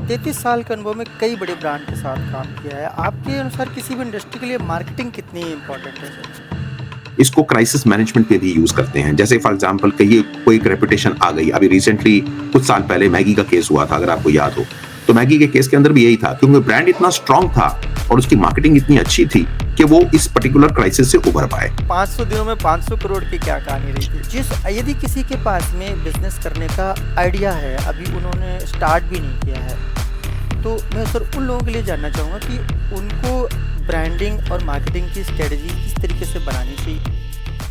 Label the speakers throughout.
Speaker 1: 33 साल के अनुभव में कई बड़े ब्रांड के साथ काम किया है। आपके अनुसार किसी भी इंडस्ट्री के लिए मार्केटिंग कितनी इम्पोर्टेंट है सर?
Speaker 2: इसको क्राइसिस मैनेजमेंट में भी यूज करते हैं। जैसे फॉर एग्जांपल कहिए कोई एक रेपुटेशन आ गई, अभी रिसेंटली कुछ साल पहले मैगी का केस हुआ था, अगर आपको याद हो, तो मैगी के केस के अंदर भी यही था, क्योंकि ब्रांड इतना स्ट्रांग था और उसकी मार्केटिंग इतनी अच्छी थी कि वो इस पर्टिकुलर क्राइसिस से उभर पाए।
Speaker 1: 500 दिनों में 500 करोड़ की क्या कहानी रही थी? यदि किसी के पास में बिजनेस करने का आइडिया है, अभी उन्होंने स्टार्ट भी नहीं किया है, तो मैं सर उन लोगों के लिए जानना चाहूँगा कि उनको ब्रांडिंग और मार्केटिंग की स्ट्रेटजी किस तरीके से बनानी चाहिए।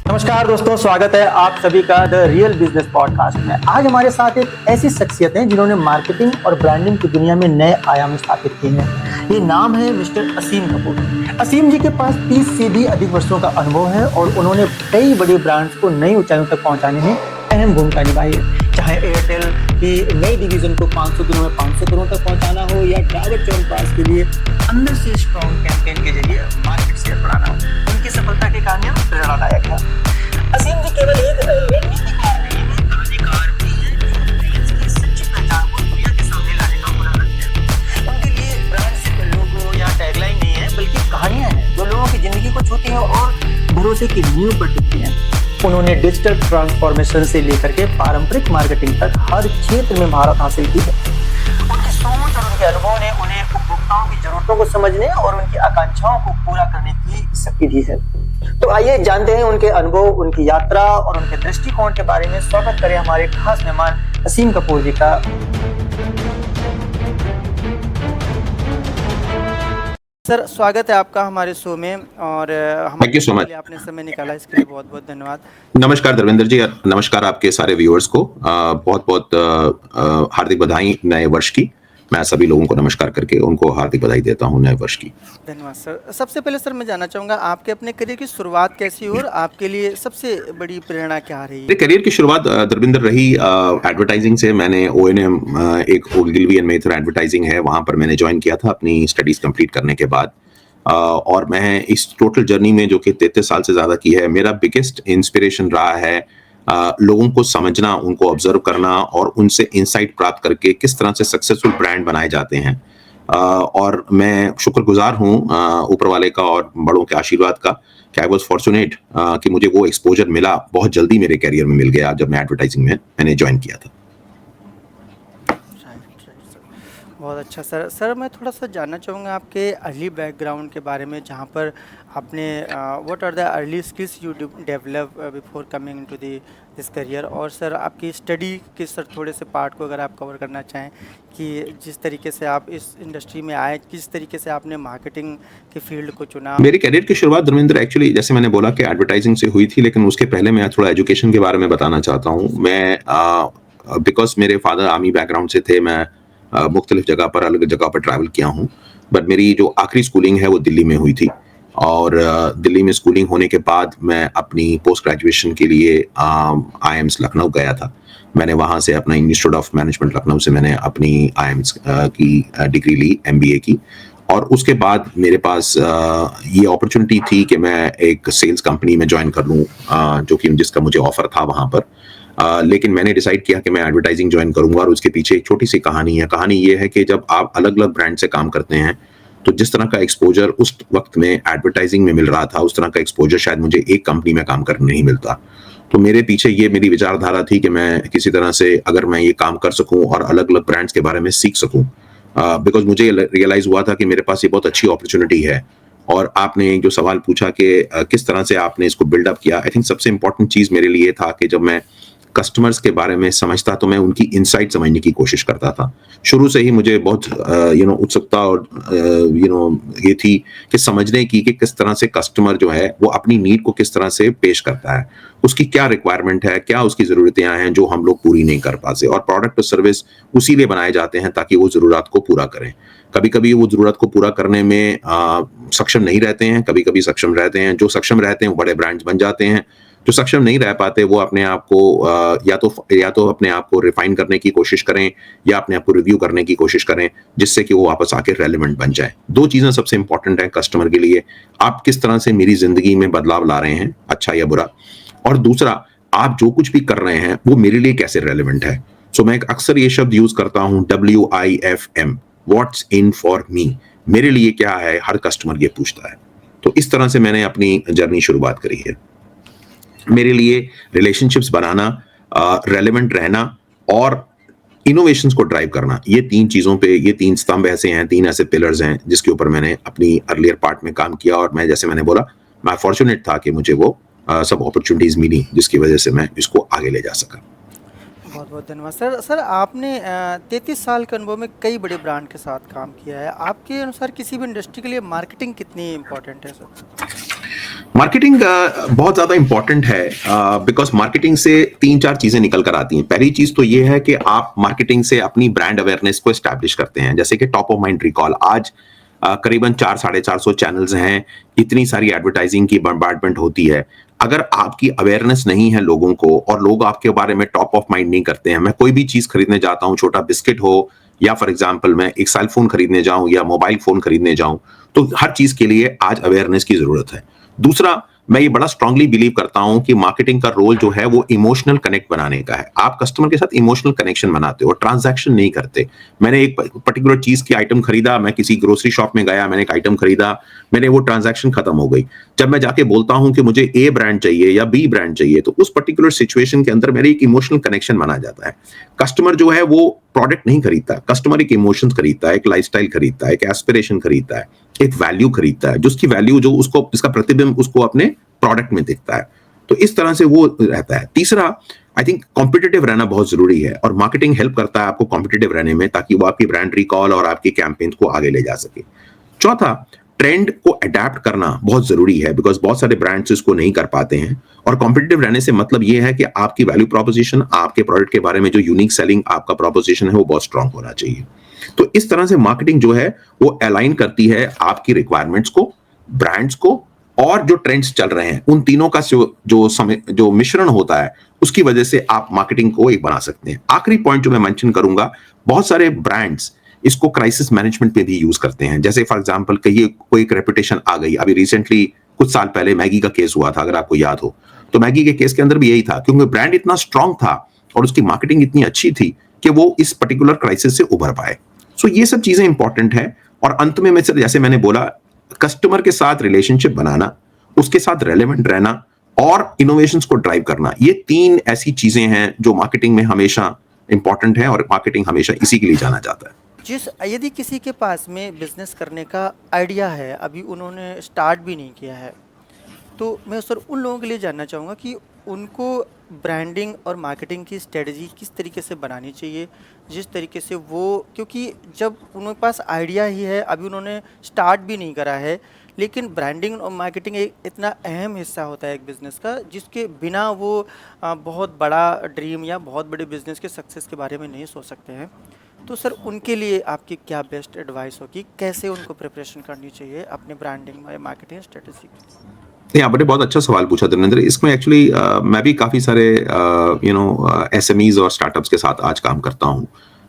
Speaker 3: नमस्कार दोस्तों, स्वागत है आप सभी का द रियल बिजनेस पॉडकास्ट में। आज हमारे साथ एक ऐसी शख्सियत है जिन्होंने मार्केटिंग और ब्रांडिंग की दुनिया में नए आयाम स्थापित किए हैं। ये नाम है मिस्टर असीम कपूर। असीम जी के पास 30 से भी अधिक वर्षों का अनुभव है और उन्होंने कई बड़े ब्रांड्स को नई ऊंचाइयों तक पहुंचाने में अहम भूमिका निभाई है। चाहे एयरटेल की नई डिवीजन को 500 दिनों में 500 करोड़ तक पहुंचाना हो या डाबर च्यवनप्राश के लिए अंदर से स्ट्रॉन्ग कैंपेन के जरिए मार्केट शेयर बढ़ाना हो, उनकी सफलता की कहानियां प्रेरणादायक है। असीम जी केवल एक रणनीतिकार नहीं है, कहानीकार भी है जो ब्रांड्स की सच्ची पहचान को दुनिया के सामने लाने का हुनर रखते हैं। उनके लिए ब्रांड सिर्फ लोगो या टैगलाइन नहीं है, बल्कि कहानियां हैं जो लोगों की जिंदगी को छूती हैं और भरोसे की नींव पर टिकती हैं। उन्होंने डिजिटल ट्रांसफॉर्मेशन से लेकर के पारंपरिक मार्केटिंग तक हर क्षेत्र में महारत हासिल की है। उनकी सोच और उनके अनुभव ने उन्हें उपभोक्ताओं की जरूरतों को समझने और उनकी आकांक्षाओं को पूरा करने की शक्ति दी है। तो आइए जानते हैं उनके अनुभव, उनकी यात्रा और उनके दृष्टिकोण के बारे में। स्वागत करें हमारे खास मेहमान असीम कपूर जी का।
Speaker 1: सर स्वागत है आपका हमारे शो में और
Speaker 2: थैंक यू सो मच।
Speaker 1: आपने समय निकाला, इसके लिए बहुत बहुत धन्यवाद।
Speaker 2: नमस्कार धर्मेंद्र जी, नमस्कार आपके सारे व्यूअर्स को। बहुत बहुत हार्दिक बधाई नए वर्ष की। मैं सभी लोगों को नमस्कार करके उनको हार्दिक बधाई देता हूं नए वर्ष की।
Speaker 1: धन्यवाद सर। सबसे पहले सर मैं जानना चाहूँगा आपके अपने करियर की शुरुआत कैसी हुई और आपके लिए सबसे बड़ी प्रेरणा क्या रही?
Speaker 2: मेरे करियर की शुरुआत धर्मेंद्र रही एडवर्टाइजिंग से। मैंने ONM एक ओगिलवी एंड मेथर एडवर्टाइजिंग है, वहां पर मैंने ज्वाइन किया था अपनी स्टडीज कंप्लीट करने के बाद। और मैं इस टोटल जर्नी में जो कि 33 साल से ज्यादा की है, मेरा बिगेस्ट इंस्पिरेशन रहा है लोगों को समझना, उनको ऑब्जर्व करना और उनसे इंसाइट प्राप्त करके किस तरह से सक्सेसफुल ब्रांड बनाए जाते हैं। और मैं शुक्रगुजार हूँ ऊपर वाले का और बड़ों के आशीर्वाद का कि आई वॉज फॉर्चुनेट कि मुझे वो एक्सपोजर मिला, बहुत जल्दी मेरे करियर में मिल गया जब मैं एडवर्टाइजिंग में मैंने ज्वाइन किया था।
Speaker 1: बहुत अच्छा सर। सर मैं थोड़ा सा जानना चाहूँगा आपके अर्ली बैकग्राउंड के बारे में, जहाँ पर आपने what are the early skills you develop before coming into this career. और सर आपकी स्टडी के सर थोड़े से पार्ट को अगर आप कवर करना चाहें कि जिस तरीके से आप इस इंडस्ट्री में आए, किस तरीके से आपने मार्केटिंग के फील्ड को चुना।
Speaker 2: मेरे करियर की शुरुआत धर्मेंद्र एक्चुअली जैसे मैंने बोला कि एडवर्टाइजिंग से हुई थी, लेकिन उसके पहले मैं थोड़ा एजुकेशन के बारे में बताना चाहता हूँ। मैं बिकॉज मेरे फादर आर्मी बैकग्राउंड से थे, मैं मुख्तलिफ जगह पर अलग जगह पर ट्रैवल किया हूँ, बट मेरी जो आखिरी स्कूलिंग है वो दिल्ली में हुई थी। और दिल्ली में स्कूलिंग होने के बाद मैं अपनी पोस्ट ग्रेजुएशन के लिए IIMS लखनऊ गया था। मैंने वहाँ से अपना इंस्टीट्यूट ऑफ मैनेजमेंट लखनऊ से मैंने अपनी IIMS की डिग्री ली, MBA की। और उसके बाद मेरे पास ये अपॉर्चुनिटी थी कि मैं एक सेल्स कंपनी में ज्वाइन कर लूँ, जो कि जिसका मुझे ऑफर था वहाँ पर। लेकिन मैंने डिसाइड किया कि मैं एडवर्टाइजिंग ज्वाइन करूंगा और उसके पीछे एक छोटी सी कहानी है। कहानी ये है कि जब आप अलग अलग ब्रांड से काम करते हैं तो जिस तरह का एक्सपोजर उस वक्त में एडवर्टाइजिंग में मिल रहा था, उस तरह का एक्सपोजर शायद मुझे एक कंपनी में काम करने नहीं मिलता। तो मेरे पीछे ये मेरी विचारधारा थी कि मैं किसी तरह से अगर मैं ये काम कर सकूं और अलग अलग ब्रांड्स के बारे में सीख सकूं, बिकॉज मुझे रियलाइज हुआ था कि मेरे पास ये बहुत अच्छी अपॉर्चुनिटी है। और आपने जो सवाल पूछा कि किस तरह से आपने इसको बिल्डअप किया, आई थिंक सबसे इंपॉर्टेंट चीज मेरे लिए था कि जब मैं कस्टमर्स के बारे में समझता तो मैं उनकी इनसाइट समझने की कोशिश करता था। शुरू से ही मुझे बहुत उत्सुकता और ये थी कि समझने की कि किस तरह से कस्टमर जो है वो अपनी नीड को किस तरह से पेश करता है, उसकी क्या रिक्वायरमेंट है, क्या उसकी ज़रूरतें हैं जो हम लोग पूरी नहीं कर पाते। और प्रोडक्ट और सर्विस उसी लिए बनाए जाते हैं ताकि वो ज़रूरत को पूरा करें। कभी कभी वो ज़रूरत को पूरा करने में सक्षम नहीं रहते हैं, कभी कभी सक्षम रहते हैं। जो सक्षम रहते हैं वो बड़े ब्रांड्स बन जाते हैं, जो सक्षम नहीं रह पाते वो अपने आप को या तो अपने आप को रिफाइन करने की कोशिश करें या अपने आप को रिव्यू करने की कोशिश करें, जिससे कि वो वापस आके रेलेवेंट बन जाए। दो चीजें सबसे इंपॉर्टेंट है कस्टमर के लिए, आप किस तरह से मेरी जिंदगी में बदलाव ला रहे हैं, अच्छा या बुरा, और दूसरा आप जो कुछ भी कर रहे हैं वो मेरे लिए कैसे रेलेवेंट है। सो मैं अक्सर ये शब्द यूज करता हूं WIFM, what's in for me, मेरे लिए क्या है, हर कस्टमर ये पूछता है। तो इस तरह से मैंने अपनी जर्नी शुरुआत करी है। मेरे लिए रिलेशनशिप्स बनाना, रेलेवेंट रहना और इनोवेशंस को ड्राइव करना, ये 3 चीज़ों पे, ये 3 स्तंभ ऐसे हैं, 3 ऐसे पिलर्स हैं जिसके ऊपर मैंने अपनी अर्लियर पार्ट में काम किया। और मैं, जैसे मैंने बोला, मैं फॉर्चुनेट था कि मुझे वो सब अपॉर्चुनिटीज़ मिली जिसकी वजह से मैं इसको आगे ले जा सका।
Speaker 1: बहुत बहुत धन्यवाद सर। सर आपने 33 साल के अनुभव में कई बड़े ब्रांड के साथ काम किया है। आपके अनुसार किसी भी इंडस्ट्री के लिए मार्केटिंग कितनी इम्पोर्टेंट है सर?
Speaker 2: मार्केटिंग बहुत ज़्यादा इंपॉर्टेंट है, बिकॉज मार्केटिंग से 3-4 चीज़ें निकल कर आती हैं। पहली चीज़ तो ये है कि आप मार्केटिंग से अपनी ब्रांड अवेयरनेस को एस्टैब्लिश करते हैं, जैसे कि टॉप ऑफ माइंड रिकॉल। आज करीबन 400-450 चैनल्स हैं, इतनी सारी एडवर्टाइजिंग की बम्बार्डमेंट होती है। अगर आपकी अवेयरनेस नहीं है लोगों को और लोग आपके बारे में टॉप ऑफ माइंड नहीं करते हैं, मैं कोई भी चीज़ खरीदने जाता हूँ, छोटा बिस्किट हो या फॉर एग्जाम्पल मैं एक सेल फोन खरीदने जाऊँ या मोबाइल फोन खरीदने जाऊँ, तो हर चीज़ के लिए आज अवेयरनेस की ज़रूरत है। दूसरा, मैं ये बड़ा स्ट्रांगली बिलीव करता हूं कि मार्केटिंग का रोल जो है वो इमोशनल कनेक्ट बनाने का है। आप कस्टमर के साथ इमोशनल कनेक्शन बनाते हो, ट्रांजैक्शन नहीं करते। मैंने एक पर्टिकुलर चीज की आइटम खरीदा, मैं किसी ग्रोसरी शॉप में गया, मैंने एक आइटम खरीदा, मैंने वो ट्रांजैक्शन खत्म हो गई। जब मैं जाके बोलता हूं कि मुझे ए ब्रांड चाहिए या बी ब्रांड चाहिए, तो उस पर्टिकुलर सिचुएशन के अंदर मेरे एक इमोशनल कनेक्शन बना जाता है। कस्टमर जो है वो प्रोडक्ट नहीं खरीदता, कस्टमर एक इमोशंस खरीदता है, एक लाइफस्टाइल खरीदता है, एक एस्पिरेशन खरीदता है, एक वैल्यू खरीदता है, जिसकी वैल्यू जो उसको, इसका प्रतिबिंब उसको अपने प्रोडक्ट में दिखता है। तो इस तरह से वो रहता है। तीसरा, आई थिंक कॉम्पिटिटिव रहना बहुत जरूरी है और मार्केटिंग हेल्प करता है आपको कॉम्पिटिटिव रहने में, ताकि वो आपकी ब्रांड रिकॉल और आपकी कैंपेन को आगे ले जा सके। चौथा, ट्रेंड को अडेप्ट करना बहुत जरूरी है, बिकॉज बहुत सारे ब्रांड्स इसको नहीं कर पाते हैं। और कॉम्पिटिटिव रहने से मतलब ये है कि आपकी वैल्यू प्रोपोजिशन, आपके प्रोडक्ट के बारे में जो यूनिक सेलिंग आपका प्रोपोजिशन है, वो बहुत स्ट्रांग होना चाहिए। तो इस तरह से मार्केटिंग जो है वो अलाइन करती है आपकी रिक्वायरमेंट्स को, ब्रांड्स को और जो ट्रेंड्स चल रहे हैं, उन तीनों का जो मिश्रण होता है, उसकी वजह से आप मार्केटिंग को एक बना सकते हैं। आखिरी पॉइंट जो मैं मेंशन करूंगा, बहुत सारे ब्रांड्स इसको क्राइसिस मैनेजमेंट में भी यूज करते हैं। जैसे फॉर एग्जांपल कहिए कोई एक रेपुटेशन आ गई, अभी रिसेंटली कुछ साल पहले मैगी का केस हुआ था, अगर आपको याद हो, तो मैगी के केस के अंदर भी यही था, क्योंकि ब्रांड इतना स्ट्रांग था और उसकी मार्केटिंग इतनी अच्छी थी कि वो इस पर्टिकुलर क्राइसिस से उभर पाए। सो ये सब चीजें इंपॉर्टेंट है। और अंत में जैसे मैंने बोला, कस्टमर के साथ रिलेशनशिप बनाना, उसके साथ रेलेवेंट रहना और इनोवेशंस को ड्राइव करना, ये 3 ऐसी चीजें हैं जो मार्केटिंग में हमेशा इंपॉर्टेंट है और मार्केटिंग हमेशा इसी के लिए जाना जाता है।
Speaker 1: यदि किसी के पास में बिजनेस करने का आइडिया है, अभी उन्होंने स्टार्ट भी नहीं किया है, तो मैं सर उन लोगों के लिए जानना चाहूँगा कि उनको ब्रांडिंग और मार्केटिंग की स्ट्रेटजी किस तरीके से बनानी चाहिए, जिस तरीके से वो, क्योंकि जब उनके पास आइडिया ही है, अभी उन्होंने स्टार्ट भी नहीं करा है, लेकिन ब्रांडिंग और मार्केटिंग एक इतना अहम हिस्सा होता है एक बिज़नेस का, जिसके बिना वो बहुत बड़ा ड्रीम या बहुत बड़े बिज़नेस के सक्सेस के बारे में नहीं सोच सकते हैं। तो सर उनके लिए आपकी क्या बेस्ट एडवाइस होगी, कैसे उनको प्रिपरेशन करनी चाहिए अपने ब्रांडिंग और मार्केटिंग स्ट्रेटजी की?
Speaker 2: आपने बहुत अच्छा सवाल पूछा धर्मेंद्र। इसमें एक्चुअली मैं भी काफ़ी सारे एसएमईज और स्टार्टअप्स के साथ आज काम करता हूँ,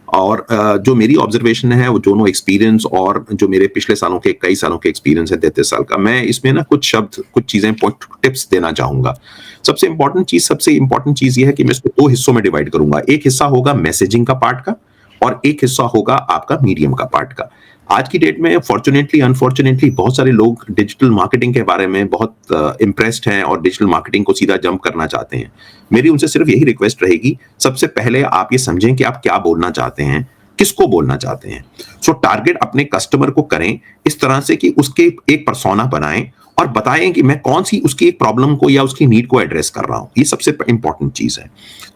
Speaker 2: और जो मेरी ऑब्जर्वेशन है, वो दोनों एक्सपीरियंस और जो मेरे पिछले सालों के, कई सालों के एक्सपीरियंस है, 33 साल का, मैं इसमें ना कुछ शब्द, कुछ चीज़ें, टिप्स देना चाहूँगा। सबसे इंपॉर्टेंट चीज़ ये है कि मैं इसको 2 हिस्सों में डिवाइड करूँगा। एक हिस्सा होगा मैसेजिंग का पार्ट का और एक हिस्सा होगा आपका मीडियम का पार्ट का। आज की डेट में फॉर्चुनेटली अनफॉर्चुनेटली बहुत सारे लोग डिजिटल मार्केटिंग के बारे में बहुत इम्प्रेस्ड हैं और डिजिटल मार्केटिंग को सीधा जंप करना चाहते हैं। मेरी उनसे सिर्फ यही रिक्वेस्ट रहेगी, सबसे पहले आप ये समझें कि आप क्या बोलना चाहते हैं, किसको बोलना चाहते हैं। सो टारगेट अपने कस्टमर को करें इस तरह से कि उसके एक पर्सोना बनाएं और बताएं कि मैं कौन सी उसकी एक प्रॉब्लम को या उसकी नीड को एड्रेस कर रहा हूं। ये सबसे इंपॉर्टेंट चीज है।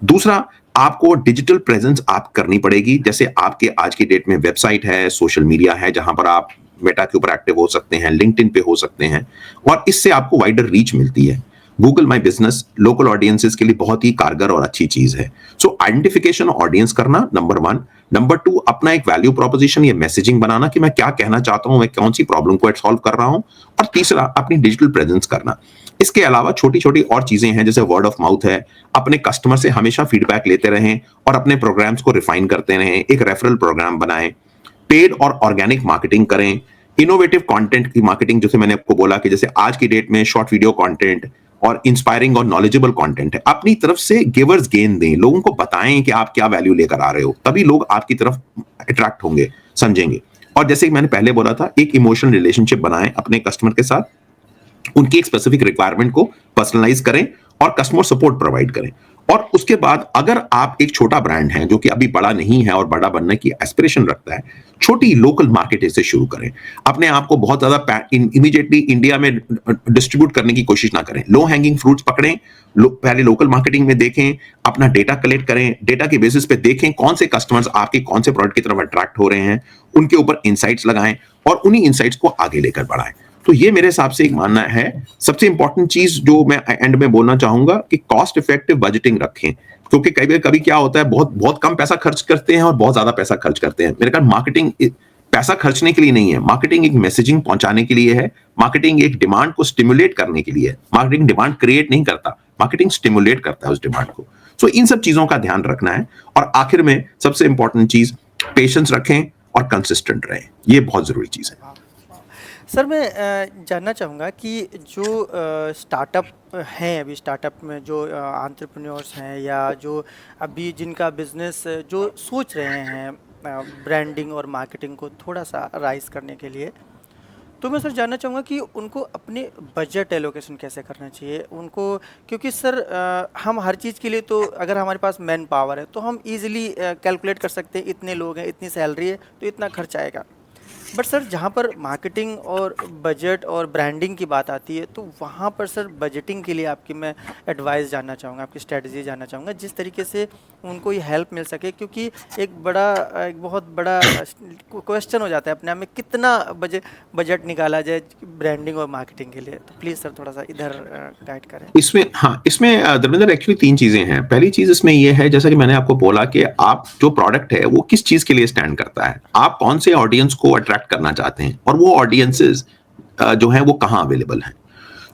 Speaker 2: दूसरा, आपको डिजिटल प्रेजेंस आप करनी पड़ेगी। जैसे आपके आज की डेट में वेबसाइट है, सोशल मीडिया है, जहां पर आप मेटा के ऊपर एक्टिव हो सकते हैं, लिंक्डइन पे हो सकते हैं, और इससे आपको वाइडर रीच मिलती है। Google my business local audiences के लिए बहुत ही कारगर और अच्छी चीज है। सो आइडेंटिफिकेशन ऑडियंस करना, नंबर 1। नंबर 2, अपना एक वैल्यू प्रोपोजिशन या मैसेजिंग बनाना कि मैं क्या कहना चाहता हूं, मैं कौन सी प्रॉब्लम को सॉल्व कर रहा हूं। और तीसरा, अपनी डिजिटल प्रेजेंस करना। इसके अलावा छोटी छोटी और चीजें हैं, जैसे वर्ड ऑफ माउथ है, अपने कस्टमर से हमेशा फीडबैक लेते रहें और अपने प्रोग्राम्स को रिफाइन करते रहें। एक रेफरल प्रोग्राम बनाएं, पेड और ऑर्गेनिक मार्केटिंग करें, इनोवेटिव कंटेंट की मार्केटिंग, जैसे मैंने आपको बोला कि जैसे आज की डेट में शॉर्ट वीडियो कंटेंट, और इंस्पायरिंग और नॉलेजेबल कंटेंट है, अपनी तरफ से गिवर्स गेन दें, लोगों को बताएं कि आप क्या वैल्यू लेकर आ रहे हो, तभी लोग आपकी तरफ अट्रैक्ट होंगे, समझेंगे। और जैसे कि मैंने पहले बोला था, एक इमोशनल रिलेशनशिप बनाएं अपने कस्टमर के साथ, उनकी एक स्पेसिफिक रिक्वायरमेंट को पर्सनलाइज करें और कस्टमर सपोर्ट प्रोवाइड करें। और उसके बाद अगर आप एक छोटा ब्रांड है जो कि अभी बड़ा नहीं है और बड़ा बनने की एस्पिरेशन रखता है, छोटी लोकल मार्केट से शुरू करें। अपने आप को बहुत ज्यादा इमीडिएटली इंडिया में डिस्ट्रीब्यूट करने की कोशिश ना करें, लो हैंगिंग फ्रूट्स पकड़ें, पहले लोकल मार्केटिंग में देखें, अपना डेटा कलेक्ट करें, डेटा के बेसिस पे देखें कौन से कस्टमर्स आपके कौन से प्रोडक्ट की तरफ अट्रैक्ट हो रहे हैं, उनके ऊपर इंसाइट्स लगाएं और उन्हीं इंसाइट्स को आगे लेकर बढ़ाएं। तो ये मेरे हिसाब से एक मानना है। सबसे इंपॉर्टेंट चीज जो मैं एंड में बोलना चाहूंगा कि कॉस्ट इफेक्टिव बजटिंग रखें, क्योंकि कभी कभी क्या होता है, बहुत बहुत कम पैसा खर्च करते हैं और बहुत ज्यादा पैसा खर्च करते हैं। मेरे ख्याल मार्केटिंग पैसा खर्चने के लिए नहीं है, मार्केटिंग एक मैसेजिंग पहुंचाने के लिए है, मार्केटिंग एक डिमांड को स्टिमुलेट करने के लिए है। मार्केटिंग डिमांड क्रिएट नहीं करता, मार्केटिंग स्टिमुलेट करता है उस डिमांड को। सो इन सब चीजों का ध्यान रखना है। और आखिर में सबसे इंपॉर्टेंट चीज, पेशेंस रखें और कंसिस्टेंट रहें, ये बहुत जरूरी चीज है।
Speaker 1: सर मैं जानना चाहूँगा कि जो स्टार्टअप हैं, अभी स्टार्टअप में जो एंटरप्रेन्योर्स हैं या जो अभी जिनका बिजनेस जो सोच रहे हैं ब्रांडिंग और मार्केटिंग को थोड़ा सा राइज करने के लिए, तो मैं सर जानना चाहूँगा कि उनको अपने बजट एलोकेशन कैसे करना चाहिए उनको, क्योंकि सर हम हर चीज़ के लिए तो अगर हमारे पास मैन पावर है तो हम इजीली कैलकुलेट कर सकते हैं, इतने लोग हैं, इतनी सैलरी है तो इतना खर्च आएगा। बट सर जहाँ पर मार्केटिंग और बजट और ब्रांडिंग की बात आती है तो वहाँ पर सर बजटिंग के लिए आपकी मैं एडवाइस जानना चाहूँगा, आपकी स्ट्रेटजी जानना चाहूँगा, जिस तरीके से उनको ये हेल्प मिल सके। क्योंकि एक बहुत बड़ा क्वेश्चन हो जाता है अपने आप में, कितना बजट निकाला जाए ब्रांडिंग और मार्केटिंग के लिए। तो प्लीज़ सर थोड़ा सा इधर गाइड करें।
Speaker 2: इसमें धर्मेंद्र एक्चुअली 3 चीजें हैं। पहली चीज इसमें ये है, जैसा कि मैंने आपको बोला, कि आप जो प्रोडक्ट है वो किस चीज के लिए स्टैंड करता है, आप कौन से ऑडियंस को अट्रैक्ट करना चाहते हैं और वो ऑडियंसेस जो हैं वो कहाँ अवेलेबल हैं।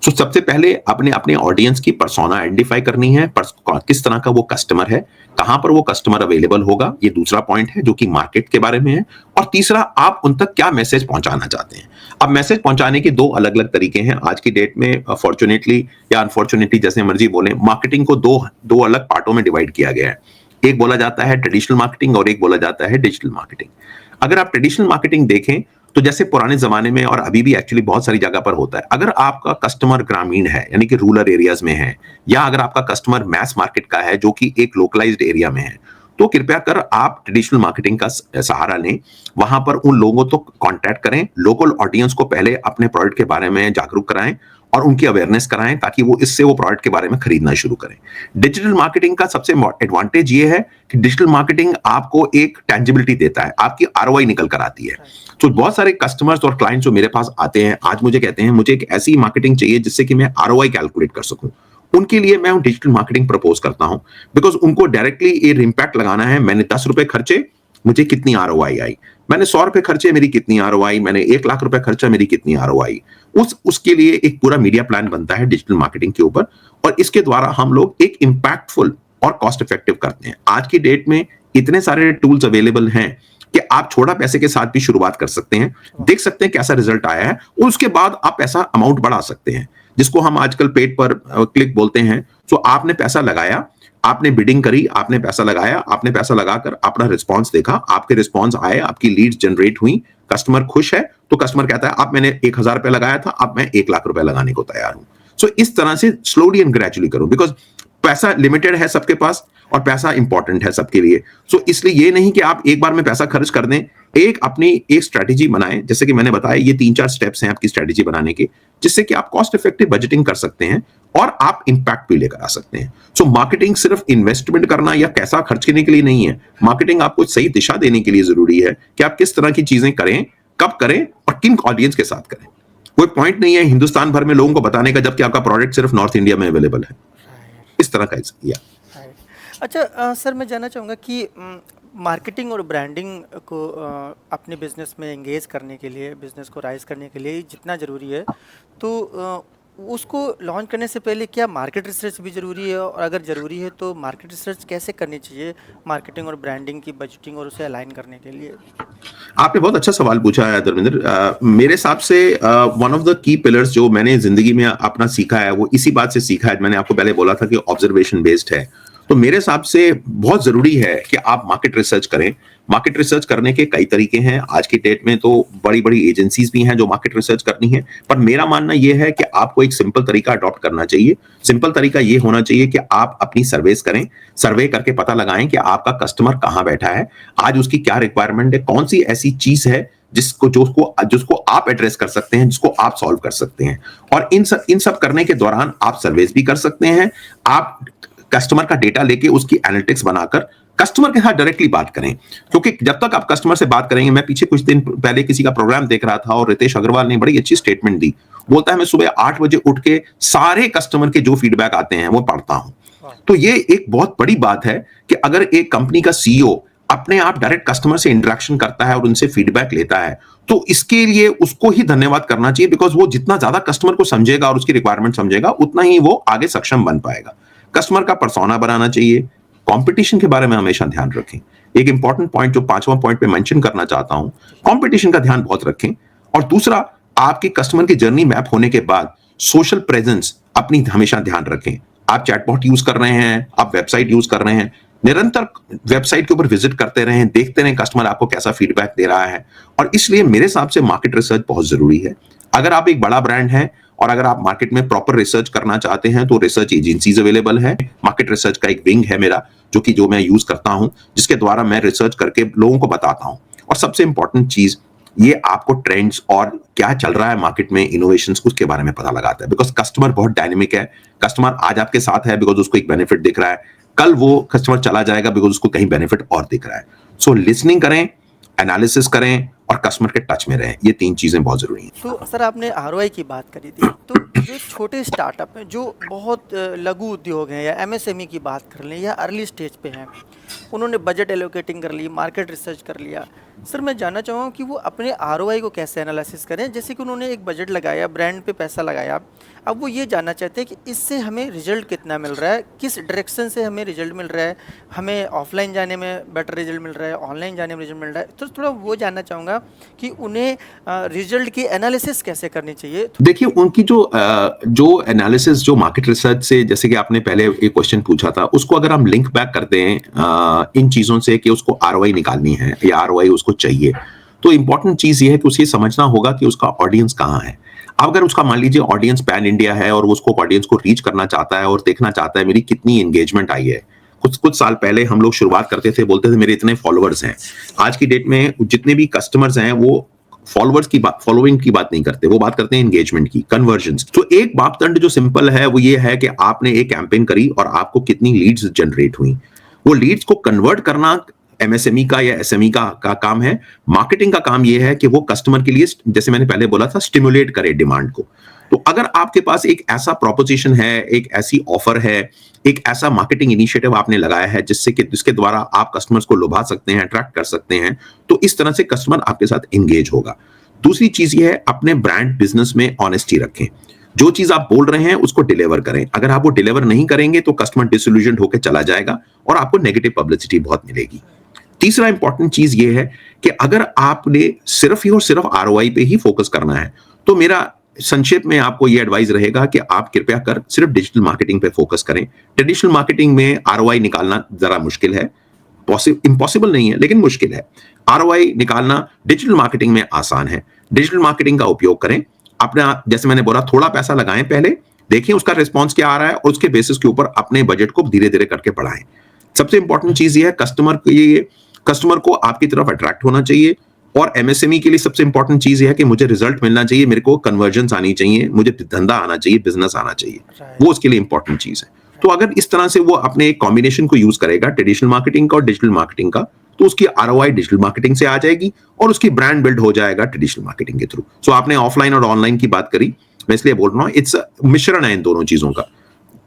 Speaker 2: तो सबसे पहले अपने अपने ऑडियंस की पर्सोना आइडेंटिफाई करनी है, किस तरह का वो कस्टमर है, कहां पर वो कस्टमर अवेलेबल होगा, ये दूसरा पॉइंट है जो कि मार्केट के बारे में है। और तीसरा, आप उन तक क्या मैसेज पहुंचाना चाहते हैं। अब मैसेज पहुंचाने के 2 अलग अलग तरीके हैं आज की डेट में। फॉर्चुनेटली या अनफॉर्चुनेटली, जैसे मर्जी बोले, मार्केटिंग को दो अलग पार्टों में डिवाइड किया गया है। एक बोला जाता है ट्रेडिशनल मार्केटिंग और एक बोला जाता है डिजिटल मार्केटिंग। अगर आप ट्रेडिशनल मार्केटिंग देखें तो जैसे पुराने जमाने में और अभी भी एक्चुअली बहुत सारी जगह पर होता है, अगर आपका कस्टमर ग्रामीण है यानी कि रूरल एरियाज में है, या अगर आपका कस्टमर मैस मार्केट का है जो कि एक लोकलाइज्ड एरिया में है, तो कृपया कर आप ट्रेडिशनल मार्केटिंग का सहारा लें। वहां पर उन लोगों तो कांटेक्ट करें, लोकल ऑडियंस को पहले अपने प्रोडक्ट के बारे में जागरूक कराएं और उनकी अवेयरनेस कराएं ताकि वो प्रोडक्ट के बारे में खरीदना शुरू करें। डिजिटल मार्केटिंग का सबसे एडवांटेज ये है कि डिजिटल मार्केटिंग आपको एक टेंजिबिलिटी देता है, आपकी आरओआई निकल कर आती है। तो बहुत सारे कस्टमर्स और क्लाइंट्स जो मेरे पास आते हैं आज मुझे कहते हैं मुझे एक ऐसी मार्केटिंग चाहिए जिससे कि मैं आरओआई कैलकुलेट कर सकूं। उनके लिए मैं डिजिटल मार्केटिंग प्रपोज करता हूं, बिकॉज उनको डायरेक्टली ये इम्पैक्ट लगाना है। मैंने 10 रुपए खर्चे, मुझे कितनी आरओआई आई, मैंने 100 रुपए खर्चे, मेरी कितनी आरओआई, मैंने 1 लाख रुपए खर्चा, मेरी कितनी आरओआई। उसके लिए एक पूरा मीडिया प्लान बनता है डिजिटल मार्केटिंग के ऊपर, और इसके द्वारा हम लोग एक इम्पैक्टफुल और कॉस्ट इफेक्टिव करते हैं। आज की डेट में इतने सारे टूल्स अवेलेबल हैं कि आप छोटा पैसे के साथ भी शुरुआत कर सकते हैं, देख सकते हैं कैसा रिजल्ट आया है, और उसके बाद आप पैसा अमाउंट बढ़ा सकते हैं, जिसको हम आजकल पेड पर क्लिक बोलते हैं। तो आपने पैसा लगाया, आपने बिडिंग करी, आपने पैसा लगाया, आपने पैसा लगाकर अपना रिस्पॉन्स देखा, आपके रिस्पॉन्स आए, आपकी लीड्स जनरेट हुई, कस्टमर खुश है, तो कस्टमर कहता है अब मैंने 1000 रुपए लगाया था, अब मैं 1 लाख रुपए लगाने को तैयार हूं। सो इस तरह से स्लोली एंड ग्रेजुअली करो, बिकॉज पैसा लिमिटेड है सबके पास और पैसा इंपॉर्टेंट है सबके लिए। सो इसलिए ये नहीं कि आप एक बार में पैसा खर्च कर दें, अपनी एक स्ट्रेटेजी बनाएं। जैसे कि मैंने बताया, ये 3-4 स्टेप्स हैं आपकी स्ट्रेटेजी बनाने के, जिससे कि आप कॉस्ट इफेक्टिव बजटिंग कर सकते हैं और आप इंपैक्ट भी लेकर आ सकते हैं। सो मार्केटिंग सिर्फ इन्वेस्टमेंट करना या पैसा खर्च करने के लिए नहीं है, मार्केटिंग आपको सही दिशा देने के लिए जरूरी है कि आप किस तरह की चीजें करें, कब करें और किन ऑडियंस के साथ करें। कोई पॉइंट नहीं है हिंदुस्तान भर में लोगों को बताने का जबकि आपका प्रोडक्ट सिर्फ नॉर्थ इंडिया में अवेलेबल है। इस तरह का या
Speaker 1: अच्छा सर मैं जानना चाहूँगा कि मार्केटिंग और ब्रांडिंग को अपने बिजनेस में एंगेज करने के लिए, बिजनेस को राइज करने के लिए जितना ज़रूरी है, तो उसको लॉन्च करने से पहले क्या मार्केट रिसर्च भी ज़रूरी है, और अगर ज़रूरी है तो मार्केट रिसर्च कैसे करनी चाहिए मार्केटिंग और ब्रांडिंग की बजटिंग और उसे अलाइन करने के लिए?
Speaker 2: आपने बहुत अच्छा सवाल पूछा है धर्मेंद्र। मेरे हिसाब से one of the key pillars जो मैंने जिंदगी में अपना सीखा है वो इसी बात से सीखा है। मैंने आपको पहले बोला था कि ऑब्जर्वेशन बेस्ड है। तो मेरे हिसाब से बहुत जरूरी है कि आप मार्केट रिसर्च करें। मार्केट रिसर्च करने के कई तरीके हैं। आज की डेट में तो बड़ी बड़ी एजेंसीज भी हैं जो मार्केट रिसर्च करनी है, पर मेरा मानना यह है कि आपको एक सिंपल तरीका अडॉप्ट करना चाहिए। सिंपल तरीका यह होना चाहिए कि आप अपनी सर्वेस करें, सर्वे करके पता लगाएं कि आपका कस्टमर कहां बैठा है, आज उसकी क्या रिक्वायरमेंट है, कौन सी ऐसी चीज है जिसको आप एड्रेस कर सकते हैं, जिसको आप सॉल्व कर सकते हैं। और इन सब करने के दौरान आप सर्वेस भी कर सकते हैं। आप कस्टमर का डेटा लेके उसकी एनालिटिक्स बनाकर कस्टमर के साथ डायरेक्टली बात करें, क्योंकि जब तक आप कस्टमर से बात करेंगे। मैं पीछे कुछ दिन पहले किसी का प्रोग्राम देख रहा था और रितेश अग्रवाल ने बड़ी अच्छी स्टेटमेंट दी। बोलता है मैं सुबह 8 बजे उठ के सारे कस्टमर के जो फीडबैक आते हैं वो पढ़ता हूं। तो ये एक बहुत बड़ी बात है कि अगर एक कंपनी का सीईओ अपने आप डायरेक्ट कस्टमर से इंटरेक्शन करता है और उनसे फीडबैक लेता है, तो इसके लिए उसको ही धन्यवाद करना चाहिए। बिकॉज वो जितना ज्यादा कस्टमर को समझेगा और उसकी रिक्वायरमेंट समझेगा, उतना ही वो आगे सक्षम बन पाएगा। कस्टमर का पर्सोना बनाना चाहिए। कंपटीशन के बारे में हमेशा ध्यान रखें। एक इंपॉर्टेंट पॉइंट जो 5वां पॉइंट पे मेंशन करना चाहता हूं, कंपटीशन का ध्यान बहुत रखें। और दूसरा, आपके कस्टमर की जर्नी मैप होने के बाद सोशल प्रेजेंस अपनी हमेशा ध्यान रखें। आप चैटबॉट यूज कर रहे हैं, आप वेबसाइट यूज कर रहे हैं, निरंतर वेबसाइट के ऊपर विजिट करते रहें, देखते रहें कस्टमर आपको कैसा फीडबैक दे रहा है। और इसलिए मेरे हिसाब से मार्केट रिसर्च बहुत जरूरी है। अगर आप एक बड़ा ब्रांड है और अगर आप मार्केट में प्रॉपर रिसर्च करना चाहते हैं तो रिसर्च एजेंसीज अवेलेबल है। मार्केट रिसर्च का एक विंग है मेरा जो मैं यूज करता हूं, जिसके द्वारा मैं रिसर्च करके लोगों को बताता हूं। और सबसे इंपॉर्टेंट चीज, ये आपको ट्रेंड्स और क्या चल रहा है मार्केट में, इनोवेशंस, उसके बारे में पता लगाता है। बिकॉज कस्टमर बहुत डायनेमिक है। कस्टमर आज आपके साथ है बिकॉज उसको एक बेनिफिट दिख रहा है, कल वो कस्टमर चला जाएगा बिकॉज उसको कहीं बेनिफिट और दिख रहा है। सो लिसनिंग करें, एनालिसिस करें और कस्टमर के टच में रहें। ये 3 चीजें बहुत जरूरी हैं।
Speaker 1: तो सर आपने आरओआई की बात करी थी, तो जो छोटे स्टार्टअप हैं, जो बहुत लघु उद्योग हैं या एमएसएमई की बात कर लें या अर्ली स्टेज पे हैं, उन्होंने बजट एलोकेटिंग कर ली, मार्केट रिसर्च कर लिया। सर मैं जानना चाहूँगा कि वो अपने आरओआई को कैसे एनालिसिस करें। जैसे कि उन्होंने एक बजट लगाया, ब्रांड पे पैसा लगाया, अब वो ये जानना चाहते हैं कि इससे हमें रिजल्ट कितना मिल रहा है, किस डायरेक्शन से हमें रिजल्ट मिल रहा है, हमें ऑफलाइन जाने में बेटर रिजल्ट मिल रहा है, ऑनलाइन जाने में रिजल्ट मिल रहा है। तो थोड़ा वो जानना चाहूँगा कि उन्हें रिजल्ट की एनालिसिस कैसे करनी चाहिए।
Speaker 2: देखिए, उनकी जो एनालिसिस, जो मार्केट रिसर्च से, जैसे कि आपने पहले एक क्वेश्चन पूछा था, उसको अगर हम लिंक बैक करते हैं इन चीजों से कि उसको आरओआई निकालनी है या आरओआई उसको चाहिए, तो इंपॉर्टेंट चीज ये है कि उसे समझना होगा कि उसका ऑडियंस कहाँ है। अगर उसका मान लीजिए ऑडियंस पैन इंडिया है और उसको ऑडियंस को रीच करना चाहता है और देखना चाहता है मेरी कितनी एंगेजमेंट आई है। कुछ साल पहले हम लोग शुरुआत करते थे, बोलते थे मेरे इतने फॉलोअर्स हैं। आज की डेट में जितने भी कस्टमर्स हैं वो फॉलोइंग की बात नहीं करते, वो बात करते हैं एंगेजमेंट की, कन्वर्जन। तो एक मापदंड जो सिंपल है वो ये है कि आपने एक कैंपेन करी और आपको कितनी लीड्स जनरेट हुई। वो लीड्स को कन्वर्ट करना एमएसएमई का या एसएमई का काम है। मार्केटिंग का काम यह है कि वो कस्टमर के लिए, जैसे मैंने पहले बोला था, स्टिमुलेट करे डिमांड को। तो अगर आपके पास एक ऐसा प्रोपोजिशन है, एक ऐसी ऑफर है, एक ऐसा मार्केटिंग इनिशिएटिव आपने लगाया है जिसके द्वारा आप कस्टमर्स को लुभा सकते हैं, अट्रैक्ट कर सकते हैं, तो इस तरह से कस्टमर आपके साथ एंगेज होगा। दूसरी चीज ये है, अपने ब्रांड बिजनेस में ऑनेस्टी रखें। जो चीज आप बोल रहे हैं उसको डिलीवर करें। अगर आप वो डिलीवर नहीं करेंगे तो कस्टमर डिसइल्यूजन्ड होकर चला जाएगा और आपको नेगेटिव पब्लिसिटी बहुत मिलेगी। तीसरा इंपॉर्टेंट चीज ये है कि अगर आपने सिर्फ ही और सिर्फ आरओआई पे ही फोकस करना है, तो मेरा संक्षेप में आपको ये एडवाइस रहेगा कि आप कृपया कर सिर्फ डिजिटल मार्केटिंग पे फोकस करें। ट्रेडिशनल मार्केटिंग में आरओआई निकालना जरा मुश्किल है, इम्पॉसिबल नहीं है लेकिन मुश्किल है। आरओआई निकालना डिजिटल मार्केटिंग में आसान है। डिजिटल मार्केटिंग का उपयोग करें, अपना, जैसे मैंने बोला, थोड़ा पैसा लगाएं, पहले देखें उसका रिस्पॉन्स क्या आ रहा है और उसके बेसिस के ऊपर अपने बजट को धीरे धीरे करके बढ़ाएं। सबसे इंपॉर्टेंट चीज ये है, कस्टमर को आपकी तरफ अट्रैक्ट होना चाहिए। और एमएसएमई के लिए सबसे इंपॉर्टेंट चीज ये है कि मुझे रिजल्ट मिलना चाहिए, मेरे को कन्वर्जेंस आनी चाहिए, मुझे धंधा आना चाहिए, बिजनेस आना चाहिए, वो उसके लिए इंपॉर्टेंट चीज है। तो अगर इस तरह से वो अपने एक कॉम्बिनेशन को यूज करेगा, ट्रेडिशनल मार्केटिंग का और डिजिटल मार्केटिंग का, तो उसकी आरओआई डिजिटल मार्केटिंग से आ जाएगी और उसकी ब्रांड बिल्ड हो जाएगा ट्रेडिशनल मार्केटिंग के थ्रू। सो आपने ऑफलाइन और ऑनलाइन की बात करी, मैं इसलिए बोल रहा हूँ, इट्स मिश्रण है इन दोनों चीजों का।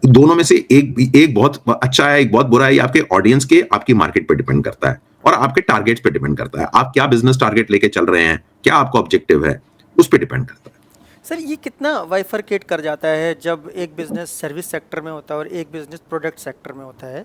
Speaker 2: दोनों में से एक बहुत अच्छा है, एक बहुत बुरा है। आपके ऑडियंस के, आपकी मार्केट पर डिपेंड करता है और आपके टारगेट्स पे डिपेंड करता है। आप क्या बिजनेस टारगेट लेके चल रहे हैं, क्या आपका ऑब्जेक्टिव है, उस पर डिपेंड करता है।
Speaker 1: सर ये कितना वाइफरकेट कर जाता है जब एक बिजनेस सर्विस सेक्टर में होता है और एक बिजनेस प्रोडक्ट सेक्टर में होता है,